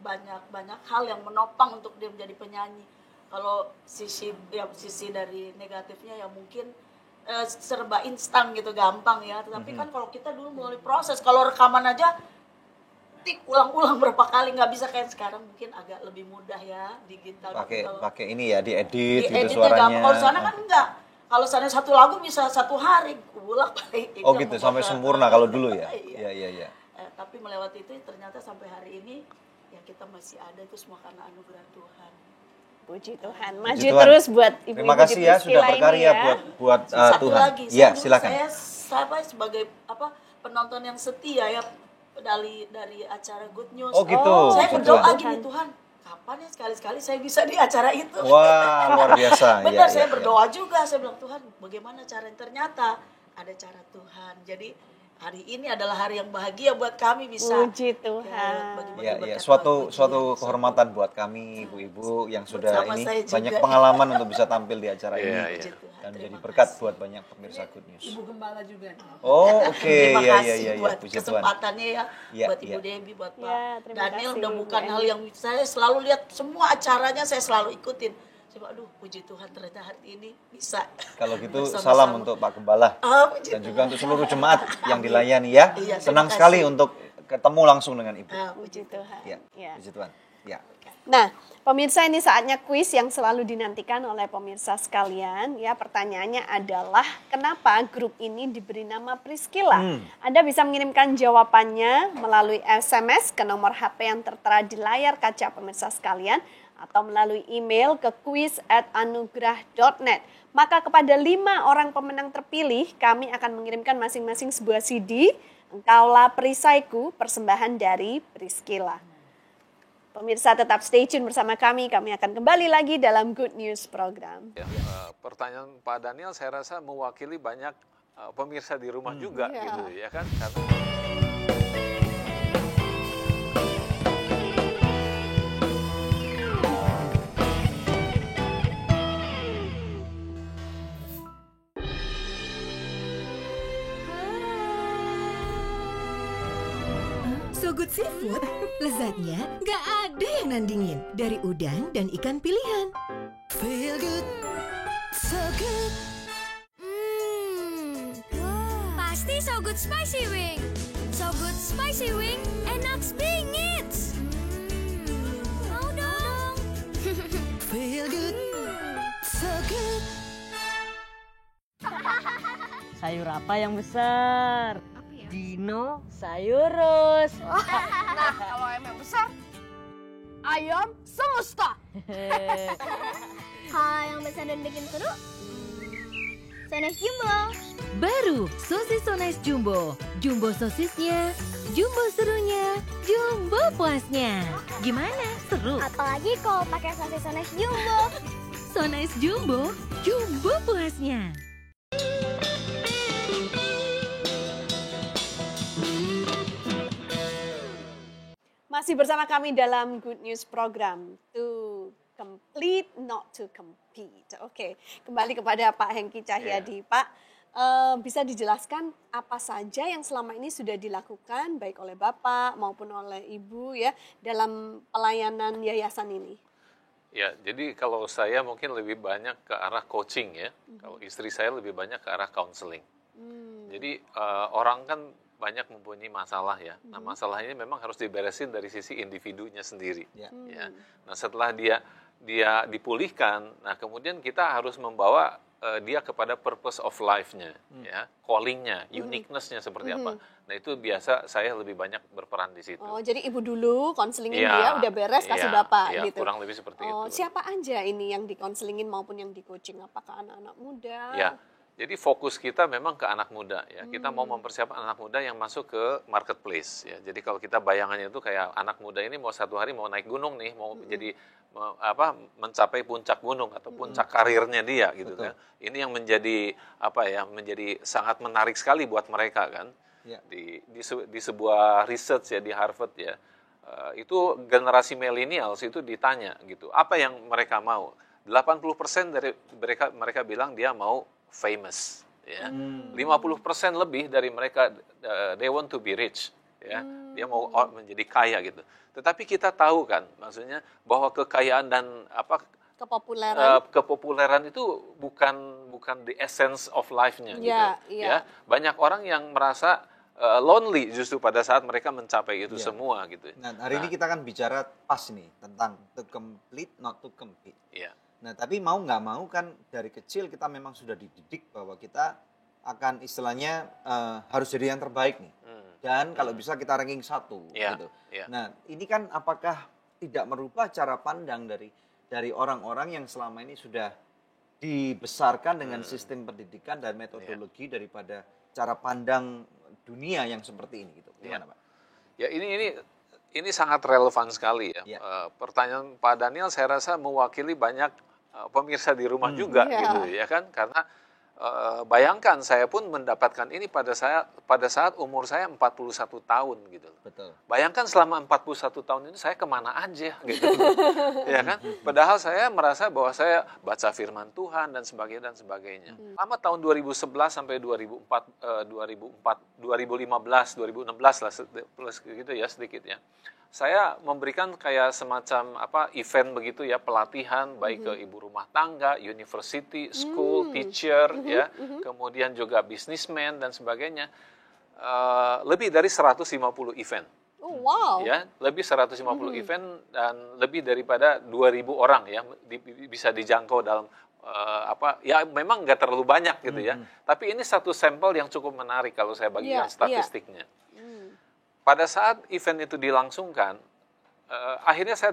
S9: banyak hal yang menopang untuk dia menjadi penyanyi. Kalau sisi dari negatifnya ya mungkin serba instan gitu, gampang ya. Tapi kan kalau kita dulu melalui proses, kalau rekaman aja ulang-ulang berapa kali, nggak bisa kayak sekarang, mungkin agak lebih mudah ya digital.
S1: Pakai ini ya diedit gitu
S9: gampang.
S1: suaranya.
S9: Kalau sana kan enggak. Kalau sana satu lagu bisa 1 hari ulang balik.
S1: Oh gitu sampai sempurna kalau dulu ya. Iya.
S9: Tapi melewati itu ternyata sampai hari ini ya kita masih ada, itu semua karena anugerah Tuhan.
S2: Puji Tuhan. Maju terus buat ibu-ibu.
S1: Terima kasih ya sudah berkarya buat
S9: Satu
S1: Tuhan.
S9: lagi,
S1: Ya, silakan.
S9: Saya sebagai penonton yang setia ya dari acara Good News.
S1: Oh gitu.
S9: Saya berdoa gini, Tuhan, kapan ya sekali-sekali saya bisa di acara itu?
S1: Wah, luar biasa.
S9: Benar, saya berdoa juga. Saya bilang, Tuhan, bagaimana caranya? Ternyata ada cara Tuhan. Jadi hari ini adalah hari yang bahagia buat kami bisa.
S2: Puji Tuhan.
S1: Ya, suatu kehormatan buat kami ibu-ibu yang sudah
S9: Sama
S1: ini
S9: saya juga.
S1: banyak pengalaman untuk bisa tampil di acara
S4: Iya,
S1: ini
S4: iya.
S1: dan menjadi berkat buat banyak pemirsa Good News.
S12: Ibu Gembala juga.
S1: Oh, oke.
S9: Terima
S1: Ya,
S9: kasih
S1: ya,
S9: buat
S1: puji Tuhan.
S9: kesempatannya ya,
S1: Ya,
S9: buat
S1: ya.
S9: Ibu Debbie, buat Pak
S2: Ya, terima
S9: Daniel.
S2: kasih,
S9: Udah
S2: Bu
S9: bukan
S2: Eni.
S9: hal yang saya selalu lihat semua acaranya, saya selalu ikutin. Coba, aduh, puji Tuhan ternyata hari ini bisa.
S1: Kalau gitu
S9: bersama-sama.
S1: salam untuk Pak Gembala
S9: Puji
S1: dan
S9: Tuhan.
S1: juga untuk seluruh jemaat yang dilayani ya.
S9: Iya,
S1: Senang
S9: terima
S1: sekali
S9: kasih.
S1: untuk ketemu langsung dengan Ibu.
S2: Puji Tuhan.
S1: Ya,
S2: Ya.
S1: puji Tuhan. Ya.
S2: Nah, pemirsa, ini saatnya kuis yang selalu dinantikan oleh pemirsa sekalian. Ya, pertanyaannya adalah kenapa grup ini diberi nama Priscilla? Anda bisa mengirimkan jawabannya melalui SMS ke nomor HP yang tertera di layar kaca pemirsa sekalian atau melalui email ke quiz@anugerah.net. Maka kepada 5 orang pemenang terpilih, kami akan mengirimkan masing-masing sebuah CD Engkaulah Perisaiku, persembahan dari Priscilla. Pemirsa tetap stay tune bersama kami akan kembali lagi dalam Good News program.
S4: Ya, pertanyaan Pak Daniel saya rasa mewakili banyak pemirsa di rumah juga
S2: Ya.
S4: gitu ya kan. Karena
S5: So Good Seafood, lezatnya nggak ada yang nandingin dari udang dan ikan pilihan. Feel good, so good.
S10: Pasti So Good Spicy Wing. So Good Spicy Wing, enak bingit. Mau dong.
S5: Feel good, so good.
S7: Sayur apa yang besar? Dinosaurus.
S8: Nah, kalau ayam yang besar, ayam semesta.
S6: Kalau yang besar dan bikin seru, Sones Jumbo.
S5: Baru sosis So Nice Jumbo. Jumbo sosisnya, jumbo serunya, jumbo puasnya. Gimana? Seru?
S6: Apalagi kalau pakai sosis Sones Jumbo.
S5: So Nice Jumbo, jumbo puasnya.
S2: Masih bersama kami dalam Good News program To Complete, Not to Compete. Oke, kembali kepada Pak Hengki Cahyadi. Pak, bisa dijelaskan apa saja yang selama ini sudah dilakukan baik oleh Bapak maupun oleh Ibu ya dalam pelayanan yayasan ini?
S4: ya, jadi kalau saya mungkin lebih banyak ke arah coaching ya. Kalau istri saya lebih banyak ke arah counseling. Jadi orang kan banyak mempunyai masalah ya. Nah, masalah ini memang harus diberesin dari sisi individunya sendiri. Ya. Nah, setelah dia dipulihkan, nah kemudian kita harus membawa dia kepada purpose of life-nya, ya, calling-nya, uniqueness-nya seperti apa. Nah, itu biasa saya lebih banyak berperan di situ.
S2: Oh, jadi Ibu dulu konselingin
S4: Iya,
S2: dia udah beres kasih
S4: iya,
S2: Bapak
S4: iya,
S2: gitu.
S4: kurang lebih seperti
S2: Oh,
S4: itu.
S2: siapa aja ini yang dikonselingin maupun yang di-coaching? Apakah anak-anak muda?
S4: Ya, jadi fokus kita memang ke anak muda ya. Kita mau mempersiapkan anak muda yang masuk ke marketplace ya. Jadi kalau kita bayangannya itu kayak anak muda ini mau satu hari mau naik gunung nih, mau jadi mencapai puncak gunung atau puncak karirnya dia gitu kan. Ini yang menjadi menjadi sangat menarik sekali buat mereka kan.
S1: Ya.
S4: Di sebuah research ya di Harvard ya. Itu generasi millennials itu ditanya gitu, apa yang mereka mau? 80% dari mereka bilang dia mau famous ya. 50% lebih dari mereka they want to be rich ya. Dia mau menjadi kaya gitu. Tetapi kita tahu kan maksudnya bahwa kekayaan dan kepopuleran itu bukan the essence of life-nya gitu. Ya. Banyak orang yang merasa lonely justru pada saat mereka mencapai itu semua gitu.
S1: Nah, hari ini kita akan bicara pas nih tentang to complete not to compete.
S4: Iya.
S1: Nah, tapi mau nggak mau kan dari kecil kita memang sudah dididik bahwa kita akan istilahnya harus jadi yang terbaik nih. Dan kalau bisa kita ranking 1 gitu. Nah, ini kan apakah tidak merubah cara pandang dari orang-orang yang selama ini sudah dibesarkan dengan sistem pendidikan dan metodologi daripada cara pandang dunia yang seperti ini gitu. Gimana, Pak?
S4: Ya, ini sangat relevan sekali ya. Pertanyaan Pak Daniel saya rasa mewakili banyak pemirsa di rumah juga gitu ya kan, karena bayangkan saya pun mendapatkan ini pada saat umur saya 41 tahun gitu.
S1: Betul.
S4: Bayangkan selama 41 tahun ini saya kemana aja gitu. Ya kan? Padahal saya merasa bahwa saya baca firman Tuhan dan sebagainya. Lama tahun 2011 sampai 2015, 2016 lah plus gitu ya sedikit ya. Saya memberikan kayak semacam event begitu ya, pelatihan baik ke ibu rumah tangga, university, school, teacher ya, kemudian juga businessman dan sebagainya. Lebih dari 150 event.
S2: Oh, wow.
S4: Ya, lebih 150 event dan lebih daripada 2.000 orang ya bisa dijangkau dalam ya memang nggak terlalu banyak gitu ya. Tapi ini satu sampel yang cukup menarik kalau saya bagikan statistiknya. Pada saat event itu dilangsungkan, akhirnya saya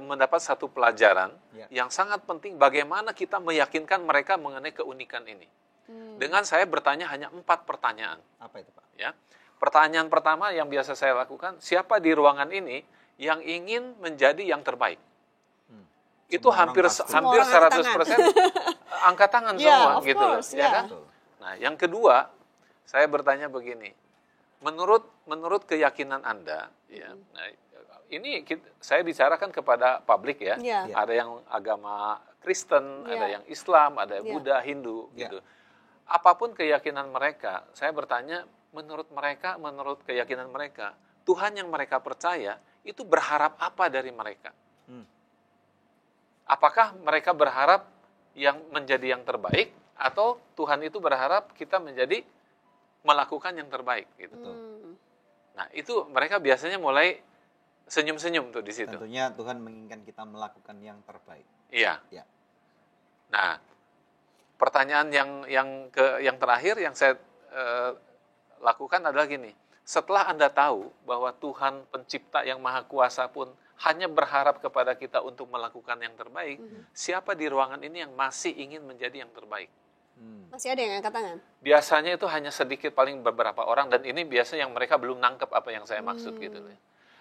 S4: mendapat satu pelajaran yang sangat penting bagaimana kita meyakinkan mereka mengenai keunikan ini. Dengan saya bertanya hanya 4 pertanyaan.
S1: Apa itu, Pak?
S4: Ya. Pertanyaan pertama yang biasa saya lakukan, siapa di ruangan ini yang ingin menjadi yang terbaik? Itu hampir 100% angkat tangan semua gitu loh, ya kan? Nah, yang kedua, saya bertanya begini. Menurut keyakinan Anda, ya, nah, ini saya bicarakan kepada publik ya, ada yang agama Kristen, ada yang Islam, ada Buddha, Hindu, gitu. Apapun keyakinan mereka, saya bertanya, menurut keyakinan mereka, Tuhan yang mereka percaya itu berharap apa dari mereka? Apakah mereka berharap yang menjadi yang terbaik, atau Tuhan itu berharap kita melakukan yang terbaik gitu. Nah, itu mereka biasanya mulai senyum-senyum tuh di situ.
S1: Tentunya Tuhan menginginkan kita melakukan yang terbaik.
S4: Iya. Ya. Nah, pertanyaan yang terakhir yang saya lakukan adalah gini. Setelah Anda tahu bahwa Tuhan pencipta yang maha kuasa pun hanya berharap kepada kita untuk melakukan yang terbaik, siapa di ruangan ini yang masih ingin menjadi yang terbaik?
S2: Masih ada yang angkat tangan?
S4: Biasanya itu hanya sedikit, paling beberapa orang, dan ini biasa yang mereka belum nangkep apa yang saya maksud gitu.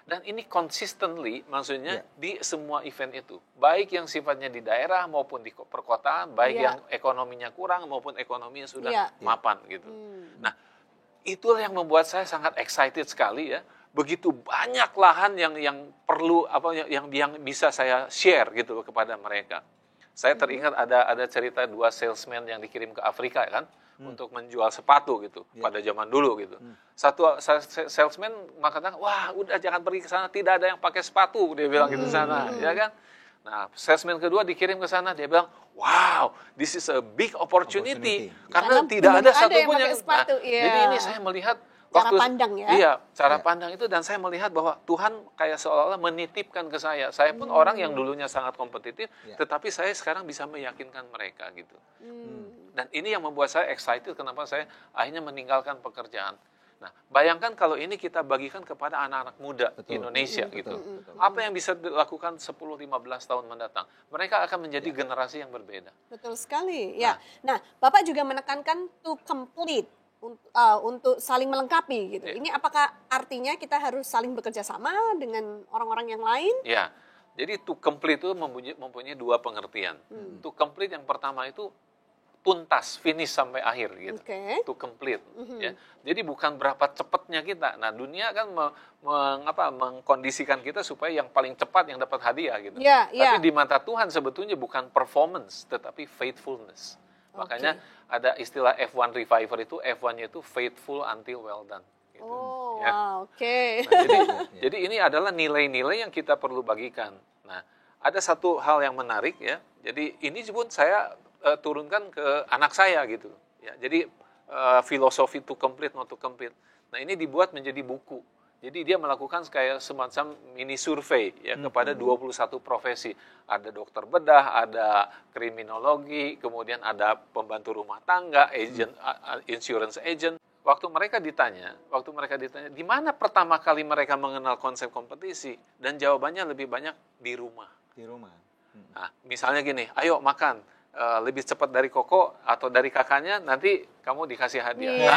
S4: Dan ini consistently, maksudnya di semua event itu. Baik yang sifatnya di daerah maupun di perkotaan, baik yang ekonominya kurang maupun ekonominya sudah mapan gitu. Nah, itulah yang membuat saya sangat excited sekali ya. Begitu banyak lahan yang perlu yang bisa saya share gitu kepada mereka. Saya teringat ada cerita 2 salesman yang dikirim ke Afrika kan untuk menjual sepatu gitu pada zaman dulu gitu. Satu salesman mengatakan, "Wah, udah jangan pergi ke sana, tidak ada yang pakai sepatu," dia bilang gitu sana, ya kan? Nah, salesman kedua dikirim ke sana, dia bilang, "Wow, this is a big opportunity." Karena tidak ada satupun yang sepatu. Jadi ini saya melihat
S2: cara pandang ya.
S4: Iya, cara pandang itu, dan saya melihat bahwa Tuhan kayak seolah-olah menitipkan ke saya. Saya pun orang yang dulunya sangat kompetitif, tetapi saya sekarang bisa meyakinkan mereka gitu. Dan ini yang membuat saya excited kenapa saya akhirnya meninggalkan pekerjaan. Nah, bayangkan kalau ini kita bagikan kepada anak-anak muda Indonesia gitu. Apa yang bisa dilakukan 10-15 tahun mendatang? Mereka akan menjadi generasi yang berbeda.
S2: Betul sekali. Ya. Nah, Bapak juga menekankan to complete. Untuk saling melengkapi gitu. Ini apakah artinya kita harus saling bekerja sama dengan orang-orang yang lain?
S4: Ya, jadi to complete itu mempunyai 2 pengertian. To complete yang pertama itu tuntas, finish sampai akhir gitu. To complete. Ya. Jadi bukan berapa cepatnya kita. Nah, dunia kan mengkondisikan kita supaya yang paling cepat yang dapat hadiah gitu. Tapi di mata Tuhan sebetulnya bukan performance, tetapi faithfulness. Makanya ada istilah F1 Reviver itu, F1-nya itu faithful until well done. Gitu.
S2: Oh, wow, oke.
S4: Nah, jadi ini adalah nilai-nilai yang kita perlu bagikan. Nah, ada satu hal yang menarik ya. Jadi ini pun saya turunkan ke anak saya gitu. Ya, jadi filosofi to complete, not to complete. Nah, ini dibuat menjadi buku. Jadi dia melakukan kayak semacam mini survei ya kepada 21 profesi. Ada dokter bedah, ada kriminologi, kemudian ada pembantu rumah tangga, insurance agent. Waktu mereka ditanya, di mana pertama kali mereka mengenal konsep kompetisi? Dan jawabannya lebih banyak di rumah.
S1: Di rumah.
S4: Nah, misalnya gini, ayo makan. lebih cepat dari koko atau dari kakaknya, nanti kamu dikasih hadiah.
S2: Iya.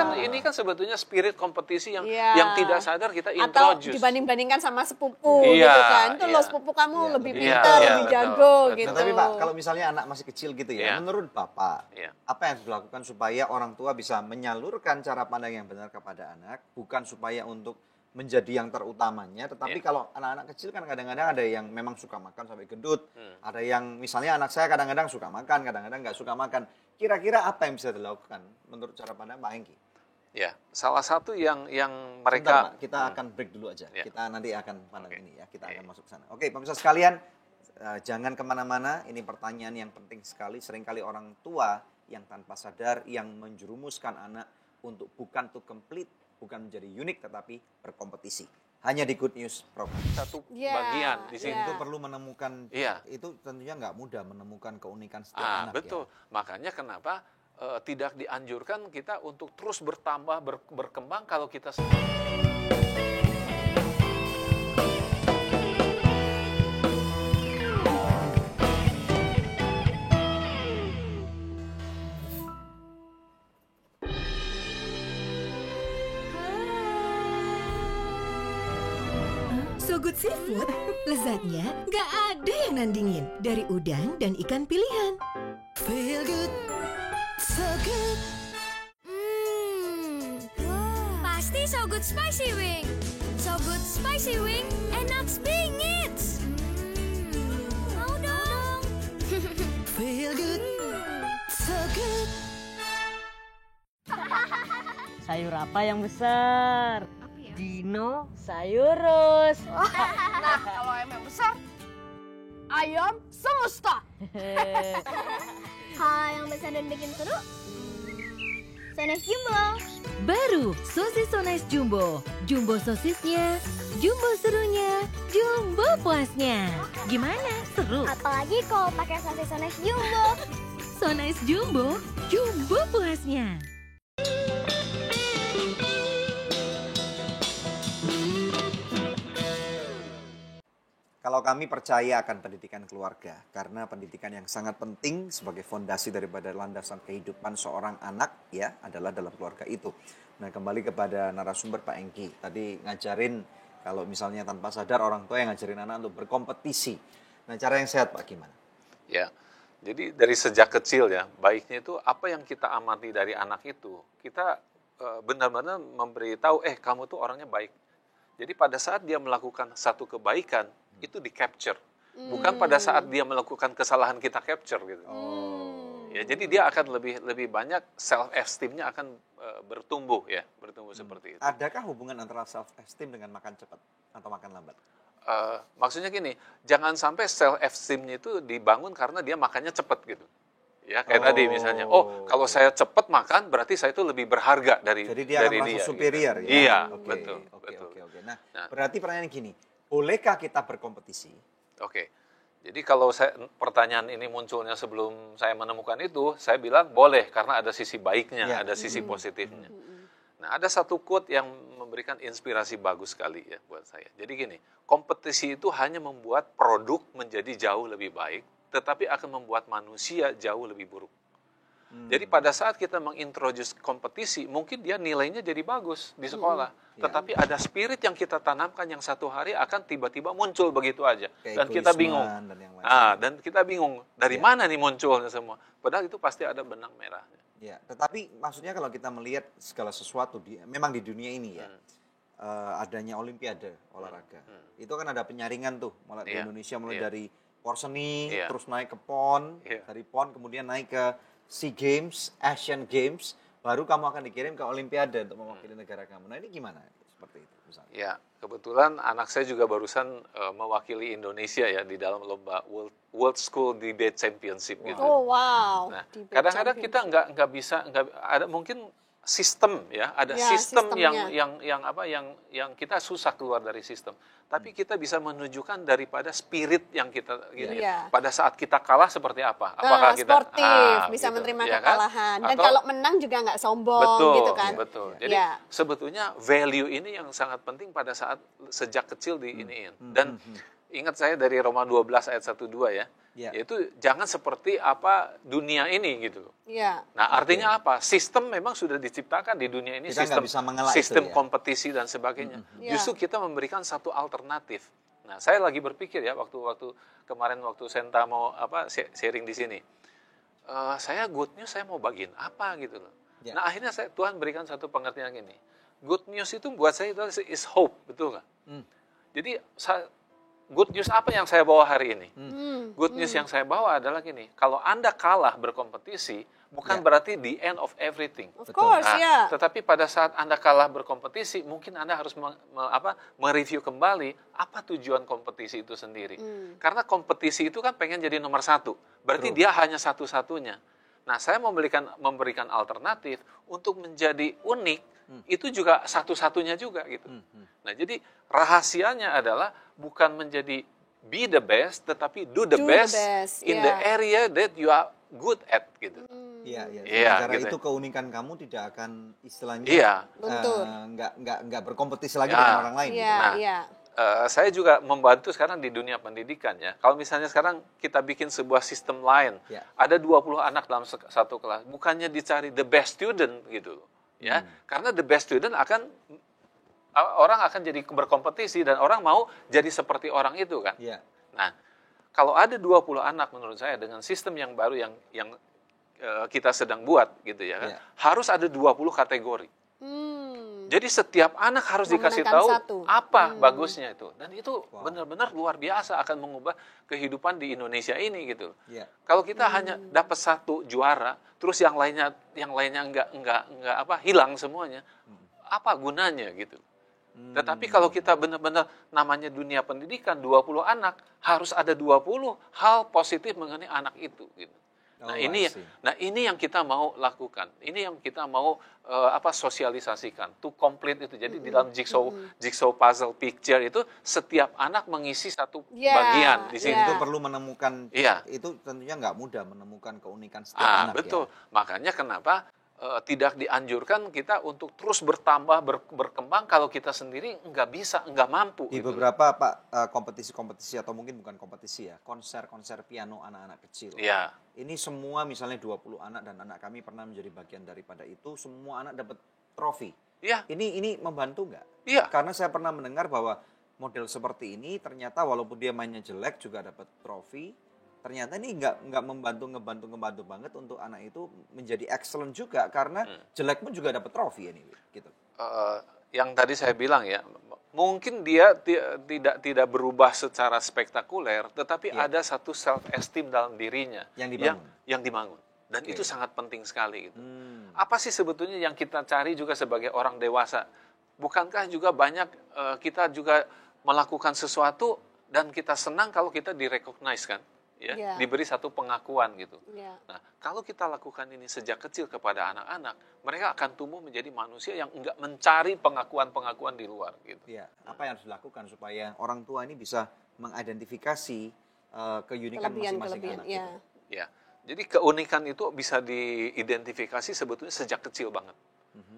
S4: Nah, ini kan sebetulnya spirit kompetisi yang tidak sadar kita introduce.
S2: Atau dibanding-bandingkan sama sepupu
S4: Iya,
S2: gitu kan. Tuh
S4: iya.
S2: lo sepupu kamu lebih
S4: Iya,
S2: pintar,
S4: iya,
S2: lebih
S4: betul,
S2: jago
S4: betul.
S2: gitu.
S1: Nah, tapi Pak, kalau misalnya anak masih kecil gitu ya,
S4: Iya.
S1: menurut Bapak,
S4: Iya.
S1: apa yang harus dilakukan supaya orang tua bisa menyalurkan cara pandang yang benar kepada anak, bukan supaya untuk menjadi yang terutamanya, tetapi kalau anak-anak kecil kan kadang-kadang ada yang memang suka makan sampai gendut, ada yang misalnya anak saya kadang-kadang suka makan, kadang-kadang nggak suka makan. Kira-kira apa yang bisa dilakukan menurut cara pandang Pak Hengki?
S4: Ya, salah satu yang
S1: Sebentar,
S4: mereka
S1: Pak, kita akan break dulu aja.
S4: Ya.
S1: Kita nanti akan pandang ini ya, kita akan masuk ke sana. Oke, pemirsa sekalian, jangan kemana-mana. Ini pertanyaan yang penting sekali. Seringkali orang tua yang tanpa sadar yang menjerumuskan anak untuk bukan to complete, bukan menjadi unik, tetapi berkompetisi. Hanya di Good News Program.
S4: satu bagian di situ.
S1: Itu perlu menemukan,
S4: Iya.
S1: itu tentunya nggak mudah menemukan keunikan setiap anak.
S4: Betul. Makanya kenapa tidak dianjurkan kita untuk terus bertambah, berkembang kalau kita
S5: So Good Seafood, lezatnya nggak ada yang nandingin. Dari udang dan ikan pilihan. Feel good, so good.
S10: Pasti So Good Spicy Wing. So Good Spicy Wing, enak bingit. Mau dong.
S5: Feel good, so good.
S7: Sayur apa yang besar? Dino Sayurus.
S8: Nah, kalau ayam yang besar, ayam semesta.
S6: Kalau yang besar dan bikin seru, Sones Jumbo.
S5: Baru sosis Sones Jumbo. Jumbo sosisnya, jumbo serunya, jumbo puasnya. Gimana? Seru?
S6: Apalagi kalau pakai sosis Sones Jumbo.
S5: Sones Jumbo, jumbo puasnya.
S1: Kalau kami percaya akan pendidikan keluarga, karena pendidikan yang sangat penting sebagai fondasi daripada landasan kehidupan seorang anak ya adalah dalam keluarga itu. Nah, kembali kepada narasumber Pak Hengki, tadi ngajarin kalau misalnya tanpa sadar orang tua yang ngajarin anak untuk berkompetisi. Nah, cara yang sehat Pak gimana?
S4: Ya, jadi dari sejak kecil ya, baiknya itu apa yang kita amati dari anak itu, kita benar-benar memberitahu, kamu tuh orangnya baik. Jadi pada saat dia melakukan satu kebaikan, itu di-capture. Bukan pada saat dia melakukan kesalahan kita capture gitu. Ya, jadi dia akan lebih banyak self-esteem-nya akan bertumbuh seperti itu.
S1: Adakah hubungan antara self-esteem dengan makan cepat atau makan lambat?
S4: Maksudnya gini, jangan sampai self-esteem-nya itu dibangun karena dia makannya cepat gitu. Ya, kayak tadi misalnya, kalau saya cepat makan berarti saya itu lebih berharga dari dia.
S1: Jadi dia akan merasa superior
S4: gitu.
S1: ya?
S4: Iya,
S1: Oke.
S4: betul.
S1: Nah, berarti pertanyaan gini, bolehkah kita berkompetisi?
S4: Oke. Jadi kalau pertanyaan ini munculnya sebelum saya menemukan itu, saya bilang boleh karena ada sisi baiknya, ada sisi positifnya. Nah, ada satu quote yang memberikan inspirasi bagus sekali ya buat saya. Jadi gini, kompetisi itu hanya membuat produk menjadi jauh lebih baik, tetapi akan membuat manusia jauh lebih buruk. Jadi pada saat kita mengintroduce kompetisi, mungkin dia nilainya jadi bagus di sekolah. Tetapi ada spirit yang kita tanamkan yang satu hari akan tiba-tiba muncul begitu aja. Dan kita bingung. Dan kita bingung dari mana nih munculnya semua. Padahal itu pasti ada benang merahnya.
S1: Ya, tetapi maksudnya kalau kita melihat segala sesuatu, memang di dunia ini ya, adanya olimpiade olahraga. Itu kan ada penyaringan tuh, mulai di Indonesia mulai dari porseni, terus naik ke PON, dari PON kemudian naik ke SEA Games, Asian Games, baru kamu akan dikirim ke Olimpiade untuk mewakili negara kamu. Nah ini gimana seperti itu misalnya?
S4: Ya, kebetulan anak saya juga barusan mewakili Indonesia ya di dalam lomba World School Debate Championship gitu.
S2: Oh wow.
S4: Nah, kadang-kadang kita nggak bisa ada mungkin sistem ya, ada sistem yang kita susah keluar dari sistem. Tapi kita bisa menunjukkan daripada spirit yang kita pada saat kita kalah seperti apa. Apakah kita
S2: sportif, bisa
S4: gitu,
S2: menerima
S4: ya
S2: kekalahan.
S4: Kan?
S2: Dan kalau menang juga nggak sombong gitu kan.
S4: Betul. Jadi sebetulnya value ini yang sangat penting pada saat sejak kecil diiniin. Dan ingat saya dari Roma 12 ayat 1-2 ya. Yaitu jangan seperti apa dunia ini gitu loh. Nah, artinya apa? Sistem memang sudah diciptakan di dunia ini,
S1: kita
S4: sistem
S1: bisa mengelak
S4: sistem
S1: itu, ya?
S4: kompetisi dan sebagainya. Justru kita memberikan satu alternatif. Nah, saya lagi berpikir ya waktu kemarin waktu Senta mau sharing di sini. Saya good news saya mau bagiin apa gitu loh. Nah, akhirnya Tuhan berikan satu pengertian gini. Good news itu buat saya itu is hope, betul nggak? Jadi good news apa yang saya bawa hari ini? Good news yang saya bawa adalah gini, kalau Anda kalah berkompetisi, bukan berarti the end of everything.
S2: Of course,
S4: Tetapi pada saat Anda kalah berkompetisi, mungkin Anda harus mereview kembali apa tujuan kompetisi itu sendiri. Karena kompetisi itu kan pengen jadi nomor 1, berarti dia hanya satu-satunya. Nah, saya memberikan alternatif untuk menjadi unik, itu juga satu-satunya juga gitu. Nah, jadi rahasianya adalah bukan menjadi be the best, tetapi do the best in the area that you are good at gitu.
S1: Iya. Cara gitu. Itu keunikan kamu tidak akan istilahnya nggak berkompetisi lagi dengan orang lain.
S4: Saya juga membantu sekarang di dunia pendidikan ya. Kalau misalnya sekarang kita bikin sebuah sistem lain, ada 20 anak dalam satu kelas, bukannya dicari the best student gitu ya. Karena the best student orang akan jadi berkompetisi dan orang mau jadi seperti orang itu kan. Nah, kalau ada 20 anak menurut saya dengan sistem yang baru yang kita sedang buat gitu ya kan, harus ada 20 kategori. Jadi setiap anak harus dikasih tahu apa bagusnya itu. Dan itu benar-benar luar biasa akan mengubah kehidupan di Indonesia ini gitu. Kalau kita hanya dapat 1 juara, terus yang lainnya enggak hilang semuanya. Apa gunanya gitu. Tetapi kalau kita benar-benar namanya dunia pendidikan 20 anak, harus ada 20 hal positif mengenai anak itu gitu. Nah, ini yang kita mau lakukan. Ini yang kita mau sosialisasikan, to complete itu. Jadi di dalam jigsaw puzzle picture itu setiap anak mengisi satu bagian di sini.
S1: Itu perlu menemukan itu tentunya nggak mudah menemukan keunikan setiap anak.
S4: Betul. Makanya kenapa tidak dianjurkan kita untuk terus bertambah berkembang kalau kita sendiri nggak mampu.
S1: Di beberapa kompetisi-kompetisi atau mungkin bukan kompetisi ya, konser piano anak-anak kecil. Ini semua misalnya 20 anak dan anak kami pernah menjadi bagian daripada itu, semua anak dapat trofi. Ini membantu nggak? Karena saya pernah mendengar bahwa model seperti ini ternyata walaupun dia mainnya jelek juga dapat trofi. Ternyata ini nggak ngebantu banget untuk anak itu menjadi excellent juga karena jelek pun juga dapat trofi ini gitu.
S4: Yang tadi saya bilang ya, mungkin dia tidak berubah secara spektakuler, tetapi ada satu self esteem dalam dirinya yang dibangun. Dan itu sangat penting sekali gitu. Apa sih sebetulnya yang kita cari juga sebagai orang dewasa? Bukankah juga banyak kita juga melakukan sesuatu dan kita senang kalau kita direcognize kan? Diberi satu pengakuan gitu. Nah, kalau kita lakukan ini sejak kecil kepada anak-anak, mereka akan tumbuh menjadi manusia yang enggak mencari pengakuan-pengakuan di luar gitu.
S1: Apa yang harus dilakukan supaya orang tua ini bisa mengidentifikasi keunikan masing-masing anak gitu.
S4: Jadi keunikan itu bisa diidentifikasi sebetulnya sejak kecil banget.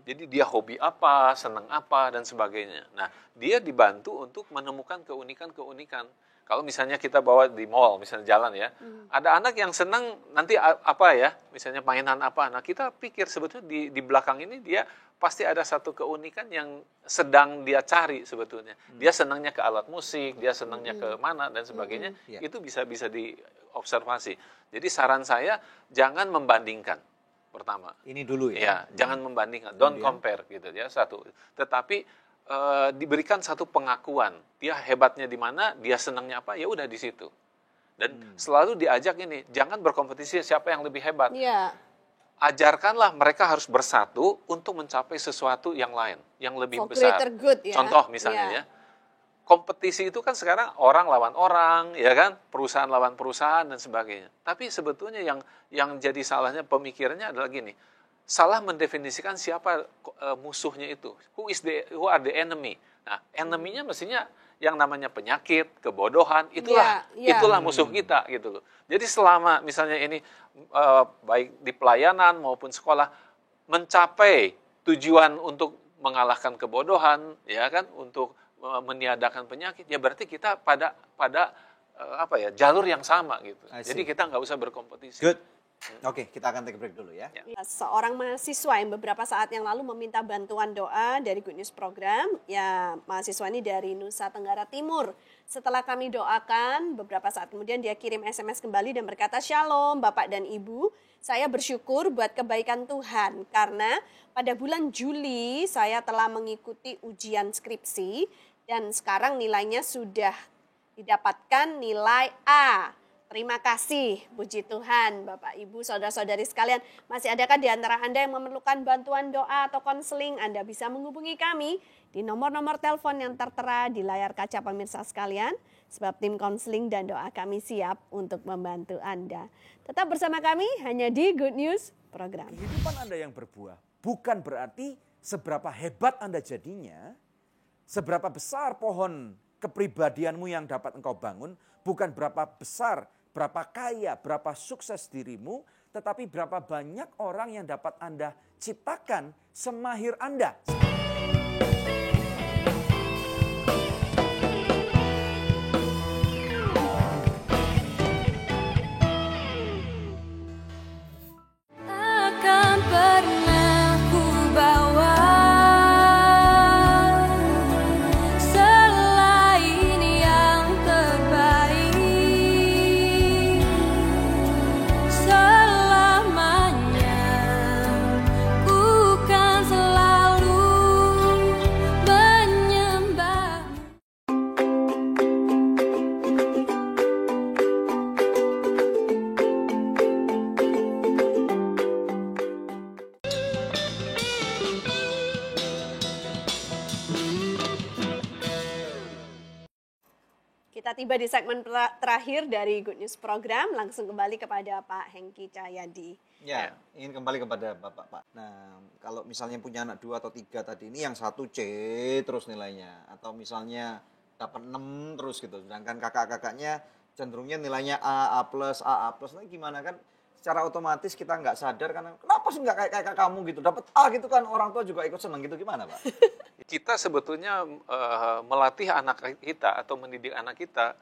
S4: Jadi dia hobi apa, senang apa dan sebagainya. Nah, dia dibantu untuk menemukan keunikan-keunikan. Kalau misalnya kita bawa di mall, misalnya jalan ya, ada anak yang senang nanti apa ya, misalnya mainan apa. Nah, kita pikir sebetulnya di belakang ini dia pasti ada satu keunikan yang sedang dia cari sebetulnya. Dia senangnya ke alat musik, dia senangnya ke mana dan sebagainya. Itu bisa diobservasi. Jadi saran saya jangan membandingkan. Pertama.
S1: Ini dulu ya.
S4: Jangan membandingkan, don't compare gitu ya satu. Tetapi diberikan satu pengakuan, dia hebatnya di mana, dia senangnya apa, ya udah di situ. Dan selalu diajak ini, jangan berkompetisi siapa yang lebih hebat. Ajarkanlah mereka harus bersatu untuk mencapai sesuatu yang lain, yang lebih besar.
S2: Good,
S4: Contoh misalnya ya, kompetisi itu kan sekarang orang lawan orang, ya kan, perusahaan lawan perusahaan dan sebagainya. Tapi sebetulnya yang jadi salahnya pemikirannya adalah gini. Salah mendefinisikan siapa musuhnya itu. Who are the enemy? Nah, enemy-nya mestinya yang namanya penyakit, kebodohan, itulah musuh kita gitu loh. Jadi selama misalnya ini baik di pelayanan maupun sekolah mencapai tujuan untuk mengalahkan kebodohan, ya kan, untuk meniadakan penyakit, ya berarti kita pada jalur yang sama gitu. Jadi kita nggak usah berkompetisi.
S1: Good. Oke, kita akan take a break dulu ya.
S2: Seorang mahasiswa yang beberapa saat yang lalu meminta bantuan doa dari Good News Program, ya mahasiswa ini dari Nusa Tenggara Timur. Setelah kami doakan, beberapa saat kemudian dia kirim SMS kembali dan berkata, "Shalom Bapak dan Ibu, saya bersyukur buat kebaikan Tuhan karena pada bulan Juli saya telah mengikuti ujian skripsi dan sekarang nilainya sudah didapatkan nilai A. Terima kasih, puji Tuhan, Bapak, Ibu, saudara-saudari sekalian. Masih adakah di antara Anda yang memerlukan bantuan doa atau konseling? Anda bisa menghubungi kami di nomor-nomor telepon yang tertera di layar kaca pemirsa sekalian. Sebab tim konseling dan doa kami siap untuk membantu Anda. Tetap bersama kami hanya di Good News Program.
S13: Kehidupan Anda yang berbuah bukan berarti seberapa hebat Anda jadinya, seberapa besar pohon kepribadianmu yang dapat engkau bangun, bukan berapa besar, berapa kaya, berapa sukses dirimu, tetapi berapa banyak orang yang dapat Anda ciptakan semahir Anda.
S10: Takkan pernah ku bawa selain yang terbaik. Selamanya ku kan selalu menyembah.
S2: Kita tiba di segmen terakhir dari Good News Program, langsung kembali kepada Pak Hengki Cahyadi.
S1: Ya, ingin kembali kepada Bapak, Pak. Nah, kalau misalnya punya anak 2 atau 3 tadi, ini yang 1 C terus nilainya. Atau misalnya dapat 6 terus gitu. Sedangkan kakak-kakaknya cenderungnya nilainya A+. Nah gimana kan? Secara otomatis kita nggak sadar karena kenapa sih nggak kayak kamu gitu. Dapat A gitu kan, orang tua juga ikut senang gitu. Gimana, Pak?
S4: Kita sebetulnya melatih anak kita atau mendidik anak kita,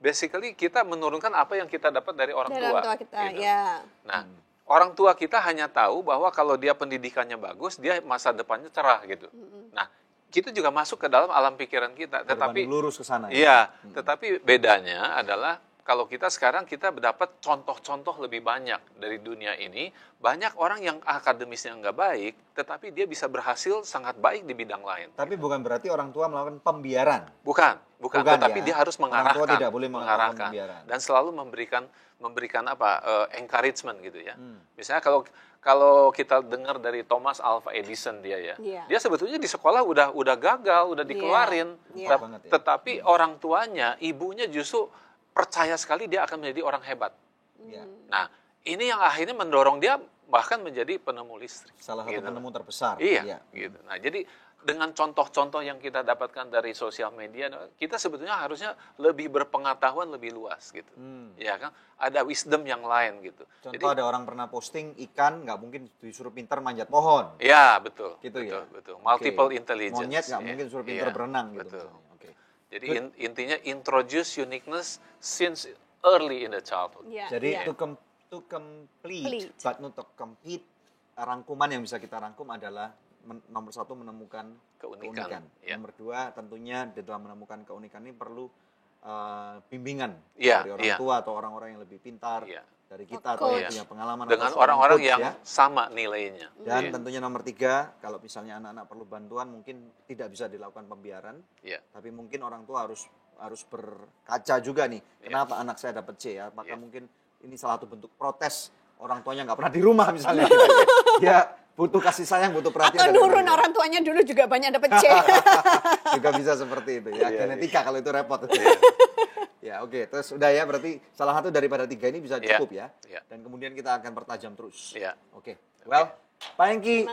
S4: basically kita menurunkan apa yang kita dapat dari orang tua.
S2: Dari orang tua kita,
S4: gitu.
S2: ya.
S4: Nah, orang tua kita hanya tahu bahwa kalau dia pendidikannya bagus, dia masa depannya cerah gitu. Nah, itu juga masuk ke dalam alam pikiran kita. Tetapi
S1: lurus ke sana.
S4: Iya, tetapi bedanya adalah kalau kita sekarang kita mendapat contoh-contoh lebih banyak dari dunia ini. Banyak orang yang akademisnya nggak baik, tetapi dia bisa berhasil sangat baik di bidang lain.
S1: Tapi bukan berarti orang tua melakukan pembiaran.
S4: Bukan, tetapi
S1: ya.
S4: dia harus mengarahkan.
S1: Orang tua tidak boleh melakukan pembiaran.
S4: Dan selalu memberikan encouragement gitu ya. Misalnya kalau kita dengar dari Thomas Alva Edison dia sebetulnya di sekolah udah gagal, udah dikeluarin. Tetapi orang tuanya, ibunya justru percaya sekali dia akan menjadi orang hebat. Nah, ini yang akhirnya mendorong dia bahkan menjadi penemu listrik.
S1: Salah satu penemu terbesar.
S4: Iya, gitu. Nah, jadi dengan contoh-contoh yang kita dapatkan dari sosial media, kita sebetulnya harusnya lebih berpengetahuan lebih luas gitu. Ya kan? Ada wisdom yang lain gitu.
S1: Contoh
S4: jadi,
S1: ada orang pernah posting ikan nggak mungkin disuruh pintar manjat pohon.
S4: Iya, betul.
S1: Gitu
S4: betul. Multiple intelligence.
S1: Monyet nggak mungkin suruh pintar berenang gitu.
S4: Betul. Jadi intinya introduce uniqueness since early in the childhood.
S1: Jadi to complete, but not to compete, rangkuman yang bisa kita rangkum adalah nomor 1 menemukan keunikan. Nomor 2 tentunya di dalam menemukan keunikan ini perlu bimbingan dari orang tua atau orang-orang yang lebih pintar dari kita atau yang punya pengalaman
S4: dengan orang-orang yang sama nilainya.
S1: Dan tentunya nomor 3, kalau misalnya anak-anak perlu bantuan mungkin tidak bisa dilakukan pembiaran, tapi mungkin orang tua harus berkaca juga nih, kenapa anak saya dapat C ya, maka mungkin ini salah satu bentuk protes orang tuanya nggak pernah di rumah misalnya. Ya butuh kasih sayang, butuh perhatian.
S2: Atau nurun orang tuanya dulu juga banyak dapat C.
S1: Juga bisa seperti itu ya, genetika kalau itu repot. Ya oke, terus udah ya, berarti salah satu daripada 3 ini bisa cukup ya. Dan kemudian kita akan pertajam terus. Oke. Well, Pak Hengki,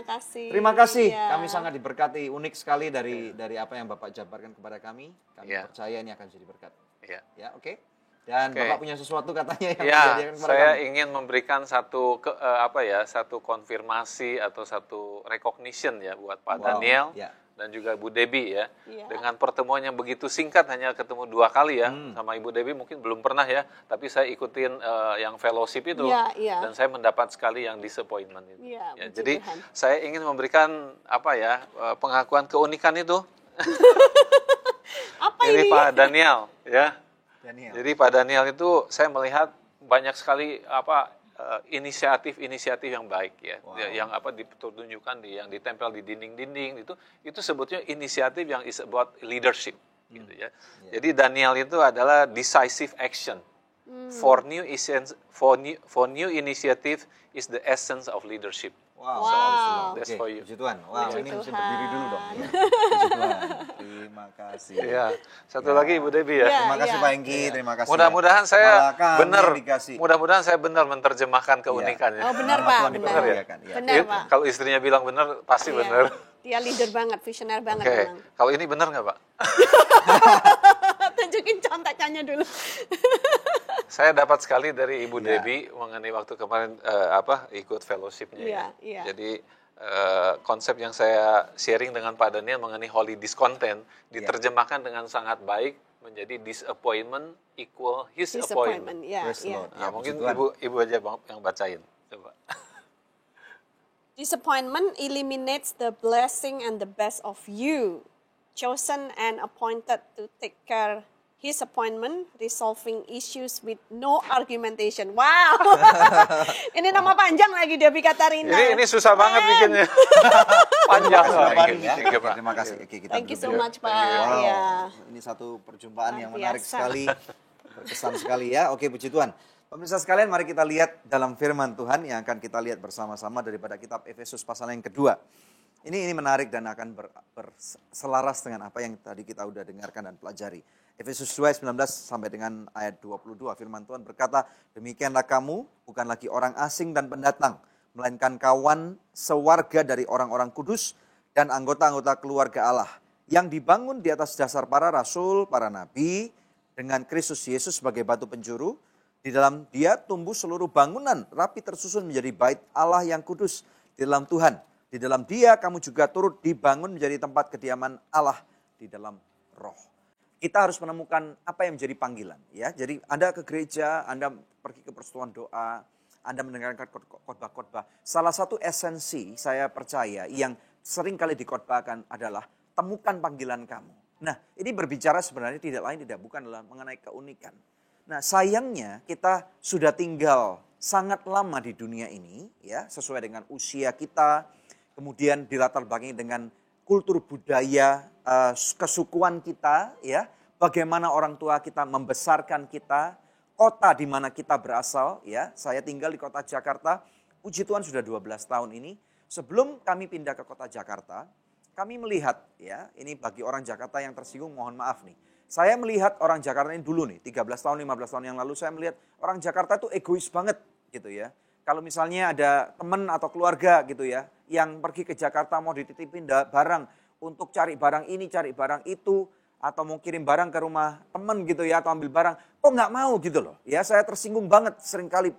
S1: terima kasih. Kami sangat diberkati, unik sekali dari apa yang Bapak jabarkan kepada kami. Kami percaya ini akan jadi berkat. Ya, oke. Dan Bapak punya sesuatu katanya yang menjadikan kepada
S4: saya
S1: kami.
S4: ingin memberikan satu satu konfirmasi atau satu recognition ya buat Pak Daniel dan juga Bu Debbie ya.
S2: Iya.
S4: Dengan pertemuan yang begitu singkat, hanya ketemu 2 kali ya, sama Ibu Debbie mungkin belum pernah ya, tapi saya ikutin yang fellowship itu,
S2: Iya.
S4: dan saya mendapat sekali yang disappointment itu.
S2: Iya,
S4: Ya,
S2: puji
S4: jadi
S2: Tuhan.
S4: saya ingin memberikan pengakuan keunikan itu.
S2: Apa
S4: Ini
S2: ini?
S4: Pak Daniel ya.
S1: Daniel.
S4: Jadi Pak Daniel itu saya melihat banyak sekali inisiatif-inisiatif yang baik ya. Yang ditunjukkan yang ditempel di dinding-dinding itu sebetulnya inisiatif yang is about leadership gitu ya. Jadi Daniel itu adalah decisive action. For new initiative is the essence of leadership.
S1: Wow.
S4: That's
S1: Oke,
S4: for you.
S1: puji Tuhan. Wow,
S2: Puji
S1: ini mesti
S2: Tuhan.
S1: berdiri dulu dong. Ya. Puji Tuhan. Terima kasih.
S4: Ya, satu lagi Ibu Debbie ya.
S1: Terima kasih Pak Engki, terima kasih.
S4: Mudah-mudahan saya
S1: Malah kami
S4: benar.
S1: yang dikasih.
S4: Mudah-mudahan saya benar menerjemahkan keunikannya.
S2: Oh benar
S1: Nama
S2: Pak,
S1: Tuhan
S2: benar.
S1: dipermuliakan, ya.
S2: Benar Pak.
S4: Kalau istrinya bilang benar, pasti
S2: Iya.
S4: benar.
S2: Dia leader banget, visioner banget
S4: Oke,
S2: memang.
S4: kalau ini benar nggak Pak?
S2: Tunjukin contekannya dulu.
S4: Saya dapat sekali dari Ibu Debbie mengenai waktu kemarin ikut fellowship-nya ya.
S2: Iya.
S4: Jadi konsep yang saya sharing dengan Pak Daniel mengenai holy discontent diterjemahkan dengan sangat baik menjadi disappointment equal his appointment.
S2: Ya,
S1: Praise the
S2: ya.
S1: Lord.
S4: Nah,
S1: Ya,
S4: mungkin
S1: puji Tuhan.
S4: ibu aja yang bacain. Coba.
S2: Disappointment eliminates the blessing and the best of you, chosen and appointed to take care his appointment, resolving issues with no argumentation. Wow, ini nama panjang lagi Debbie Katarina.
S4: Ini susah banget bikinnya. Panjang
S1: Terima
S4: soalnya.
S1: kasih.
S4: Thank you, Pak.
S1: Terima kasih. Oke, kita
S2: Thank you
S1: duduk
S2: so
S1: dulu.
S2: much Pak.
S1: Wow,
S2: Ya.
S1: ini satu perjumpaan yang
S2: Luar
S1: menarik
S2: biasa.
S1: sekali, berkesan sekali ya. Oke, puji Tuhan. Pemirsa sekalian, mari kita lihat dalam firman Tuhan yang akan kita lihat bersama-sama daripada kitab Efesus pasal yang kedua. Ini menarik dan akan berselaras dengan apa yang tadi kita udah dengarkan dan pelajari. Efesus 2 19 sampai dengan ayat 22 firman Tuhan berkata, demikianlah kamu bukan lagi orang asing dan pendatang, melainkan kawan sewarga dari orang-orang kudus dan anggota-anggota keluarga Allah yang dibangun di atas dasar para rasul, para nabi, dengan Kristus Yesus sebagai batu penjuru. Di dalam Dia tumbuh seluruh bangunan rapi tersusun menjadi bait Allah yang kudus di dalam Tuhan. Di dalam Dia kamu juga turut dibangun menjadi tempat kediaman Allah di dalam Roh. Kita harus menemukan apa yang menjadi panggilan, ya. Jadi Anda ke gereja, Anda pergi ke persekutuan doa, Anda mendengarkan khotbah-khotbah. Salah satu esensi saya percaya yang sering kali dikhotbahkan adalah temukan panggilan kamu. Nah, ini berbicara sebenarnya bukan adalah mengenai keunikan. Nah, sayangnya kita sudah tinggal sangat lama di dunia ini, ya, sesuai dengan usia kita, kemudian dilatar belakangi dengan kultur budaya, kesukuan kita, ya, bagaimana orang tua kita membesarkan kita, kota di mana kita berasal, ya. Saya tinggal di kota Jakarta, puji Tuhan sudah 12 tahun ini. Sebelum kami pindah ke kota Jakarta, kami melihat, ya, ini bagi orang Jakarta yang tersinggung, mohon maaf nih. Saya melihat orang Jakarta ini dulu nih, 13 tahun, 15 tahun yang lalu saya melihat orang Jakarta itu egois banget gitu ya. Kalau misalnya ada teman atau keluarga gitu ya, yang pergi ke Jakarta mau dititipin barang untuk cari barang ini, cari barang itu, atau mau kirim barang ke rumah teman gitu ya, atau ambil barang, kok nggak mau gitu loh. Ya, saya tersinggung banget seringkali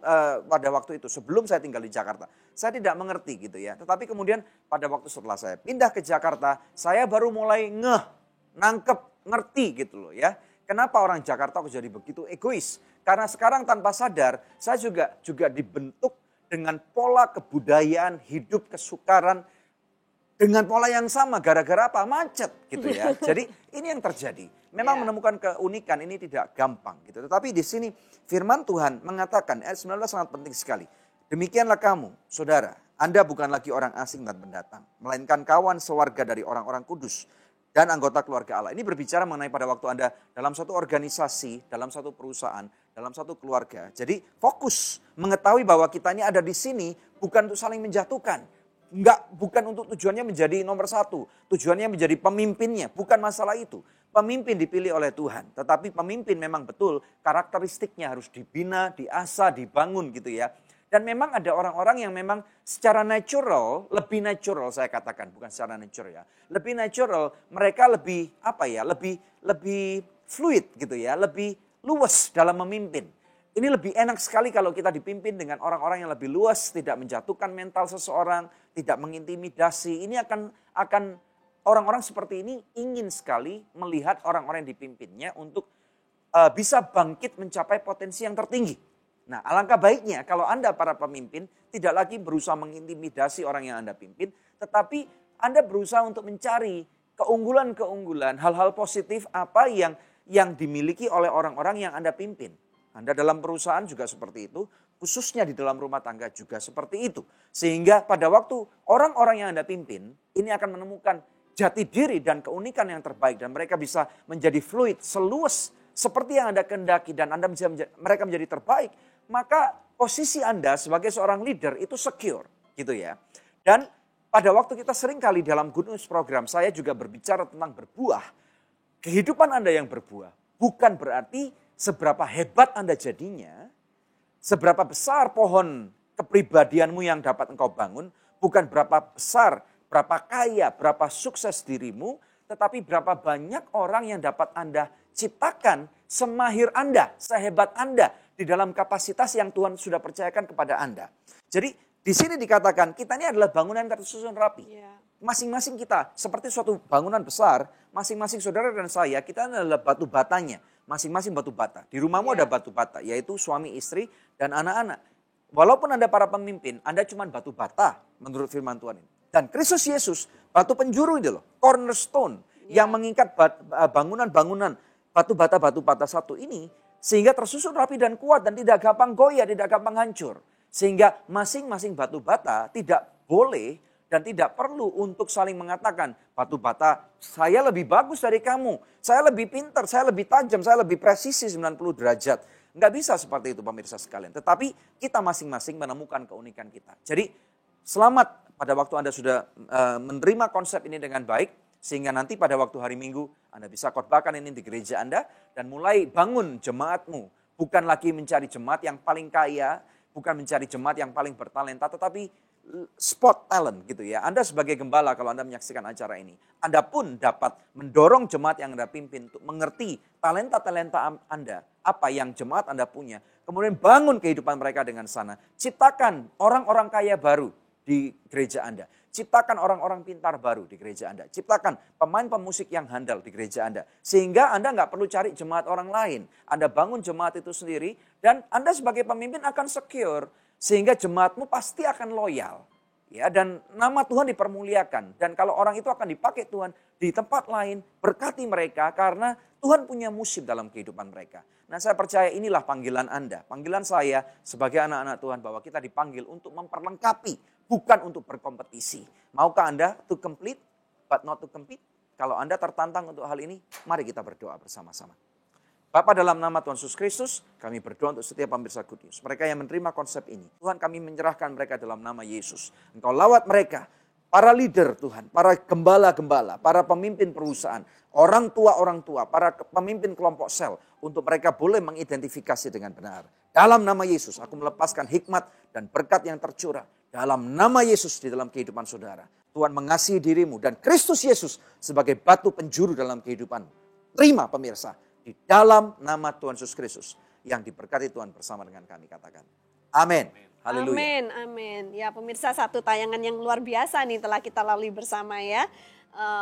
S1: pada waktu itu, sebelum saya tinggal di Jakarta. Saya tidak mengerti gitu ya, tetapi kemudian pada waktu setelah saya pindah ke Jakarta, saya baru mulai nangkep, ngerti gitu loh ya. Kenapa orang Jakarta kok jadi begitu egois? Karena sekarang tanpa sadar, saya juga dibentuk dengan pola kebudayaan, hidup kesukaran, dengan pola yang sama, gara-gara apa? Macet gitu ya. Jadi ini yang terjadi. Memang menemukan keunikan ini tidak gampang gitu. Tetapi di sini firman Tuhan mengatakan, ayat 19 sangat penting sekali. Demikianlah kamu, saudara, Anda bukan lagi orang asing dan pendatang, melainkan kawan sewarga dari orang-orang kudus dan anggota keluarga Allah. Ini berbicara mengenai pada waktu Anda dalam satu organisasi, dalam satu perusahaan, dalam satu keluarga. Jadi fokus mengetahui bahwa kita ini ada di sini bukan untuk saling menjatuhkan. Bukan untuk tujuannya menjadi nomor satu. Tujuannya menjadi pemimpinnya. Bukan masalah itu. Pemimpin dipilih oleh Tuhan. Tetapi pemimpin memang betul karakteristiknya harus dibina, diasah, dibangun gitu ya. Dan memang ada orang-orang yang memang secara natural, lebih natural saya katakan, bukan secara natural ya. Lebih natural, mereka lebih lebih fluid gitu ya, lebih luas dalam memimpin. Ini lebih enak sekali kalau kita dipimpin dengan orang-orang yang lebih luas, tidak menjatuhkan mental seseorang, tidak mengintimidasi. Ini akan
S13: orang-orang seperti ini ingin sekali melihat orang-orang yang dipimpinnya untuk bisa bangkit mencapai potensi yang tertinggi. Nah, alangkah baiknya kalau Anda para pemimpin tidak lagi berusaha mengintimidasi orang yang Anda pimpin, tetapi Anda berusaha untuk mencari keunggulan-keunggulan, hal-hal positif apa yang dimiliki oleh orang-orang yang Anda pimpin. Anda dalam perusahaan juga seperti itu, khususnya di dalam rumah tangga juga seperti itu. Sehingga pada waktu orang-orang yang Anda pimpin, ini akan menemukan jati diri dan keunikan yang terbaik. Dan mereka bisa menjadi fluid, seluas seperti yang Anda kehendaki dan mereka menjadi terbaik. Maka posisi Anda sebagai seorang leader itu secure gitu ya. Dan pada waktu kita sering kali dalam Good News program, saya juga berbicara tentang berbuah. Kehidupan Anda yang berbuah bukan berarti seberapa hebat Anda jadinya, seberapa besar pohon kepribadianmu yang dapat engkau bangun, bukan berapa besar, berapa kaya, berapa sukses dirimu, tetapi berapa banyak orang yang dapat Anda ciptakan semahir Anda, sehebat Anda di dalam kapasitas yang Tuhan sudah percayakan kepada Anda. Jadi di sini dikatakan kita ini adalah bangunan yang tersusun rapi. Masing-masing kita seperti suatu bangunan besar, masing-masing saudara dan saya, kita adalah batu batanya. Masing-masing batu bata. Di rumahmu ada batu bata, yaitu suami, istri, dan anak-anak. Walaupun Anda para pemimpin, Anda cuma batu bata menurut firman Tuhan ini. Dan Kristus Yesus, batu penjuru itu loh, cornerstone, yang mengikat bangunan-bangunan batu bata satu ini, sehingga tersusun rapi dan kuat dan tidak gampang goyah, tidak gampang hancur. Sehingga masing-masing batu bata tidak boleh dan tidak perlu untuk saling mengatakan, batu bata saya lebih bagus dari kamu, saya lebih pintar, saya lebih tajam, saya lebih presisi 90 derajat. Enggak bisa seperti itu pemirsa sekalian. Tetapi kita masing-masing menemukan keunikan kita. Jadi selamat pada waktu Anda sudah menerima konsep ini dengan baik. Sehingga nanti pada waktu hari Minggu Anda bisa khotbahkan ini di gereja Anda. Dan mulai bangun jemaatmu. Bukan lagi mencari jemaat yang paling kaya, bukan mencari jemaat yang paling bertalenta, tetapi spot talent gitu ya. Anda sebagai gembala kalau Anda menyaksikan acara ini, Anda pun dapat mendorong jemaat yang Anda pimpin untuk mengerti talenta-talenta Anda, apa yang jemaat Anda punya. Kemudian bangun kehidupan mereka dengan sana. Ciptakan orang-orang kaya baru di gereja Anda. Ciptakan orang-orang pintar baru di gereja Anda. Ciptakan pemain pemusik yang handal di gereja Anda. Sehingga Anda nggak perlu cari jemaat orang lain. Anda bangun jemaat itu sendiri dan Anda sebagai pemimpin akan secure. Sehingga jemaatmu pasti akan loyal. Ya, dan nama Tuhan dipermuliakan. Dan kalau orang itu akan dipakai Tuhan di tempat lain, berkati mereka karena Tuhan punya musim dalam kehidupan mereka. Nah, saya percaya inilah panggilan Anda. Panggilan saya sebagai anak-anak Tuhan bahwa kita dipanggil untuk memperlengkapi, bukan untuk berkompetisi. Maukah Anda to complete but not to compete? Kalau Anda tertantang untuk hal ini, mari kita berdoa bersama-sama. Bapa dalam nama Tuhan Yesus Kristus, kami berdoa untuk setiap pemirsa Good News. Mereka yang menerima konsep ini, Tuhan kami menyerahkan mereka dalam nama Yesus. Engkau lawat mereka, para leader Tuhan, para gembala-gembala, para pemimpin perusahaan, orang tua, para pemimpin kelompok sel, untuk mereka boleh mengidentifikasi dengan benar. Dalam nama Yesus, aku melepaskan hikmat dan berkat yang tercurah. Dalam nama Yesus di dalam kehidupan saudara. Tuhan mengasihi dirimu dan Kristus Yesus sebagai batu penjuru dalam kehidupanmu. Terima pemirsa. Di dalam nama Tuhan Yesus Kristus yang diberkati Tuhan bersama dengan kami, katakan amin. Haleluya.
S2: Amin, amin. Ya pemirsa, satu tayangan yang luar biasa nih telah kita lalui bersama ya.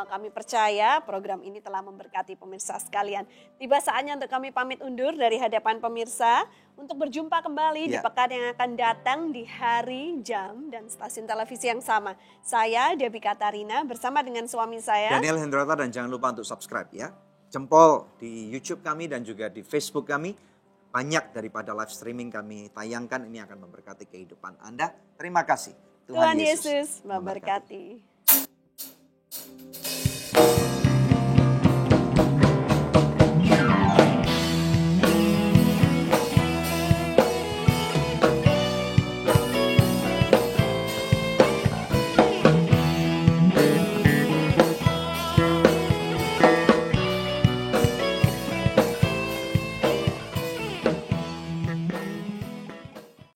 S2: Kami percaya program ini telah memberkati pemirsa sekalian. Tiba saatnya untuk kami pamit undur dari hadapan pemirsa untuk berjumpa kembali di pekan yang akan datang di hari, jam, dan stasiun televisi yang sama. Saya Debbie Katarina bersama dengan suami saya
S1: Daniel Hendrata, dan jangan lupa untuk subscribe ya. Jempol di YouTube kami dan juga di Facebook kami. Banyak daripada live streaming kami tayangkan ini akan memberkati kehidupan Anda. Terima kasih.
S2: Tuhan Yesus memberkati.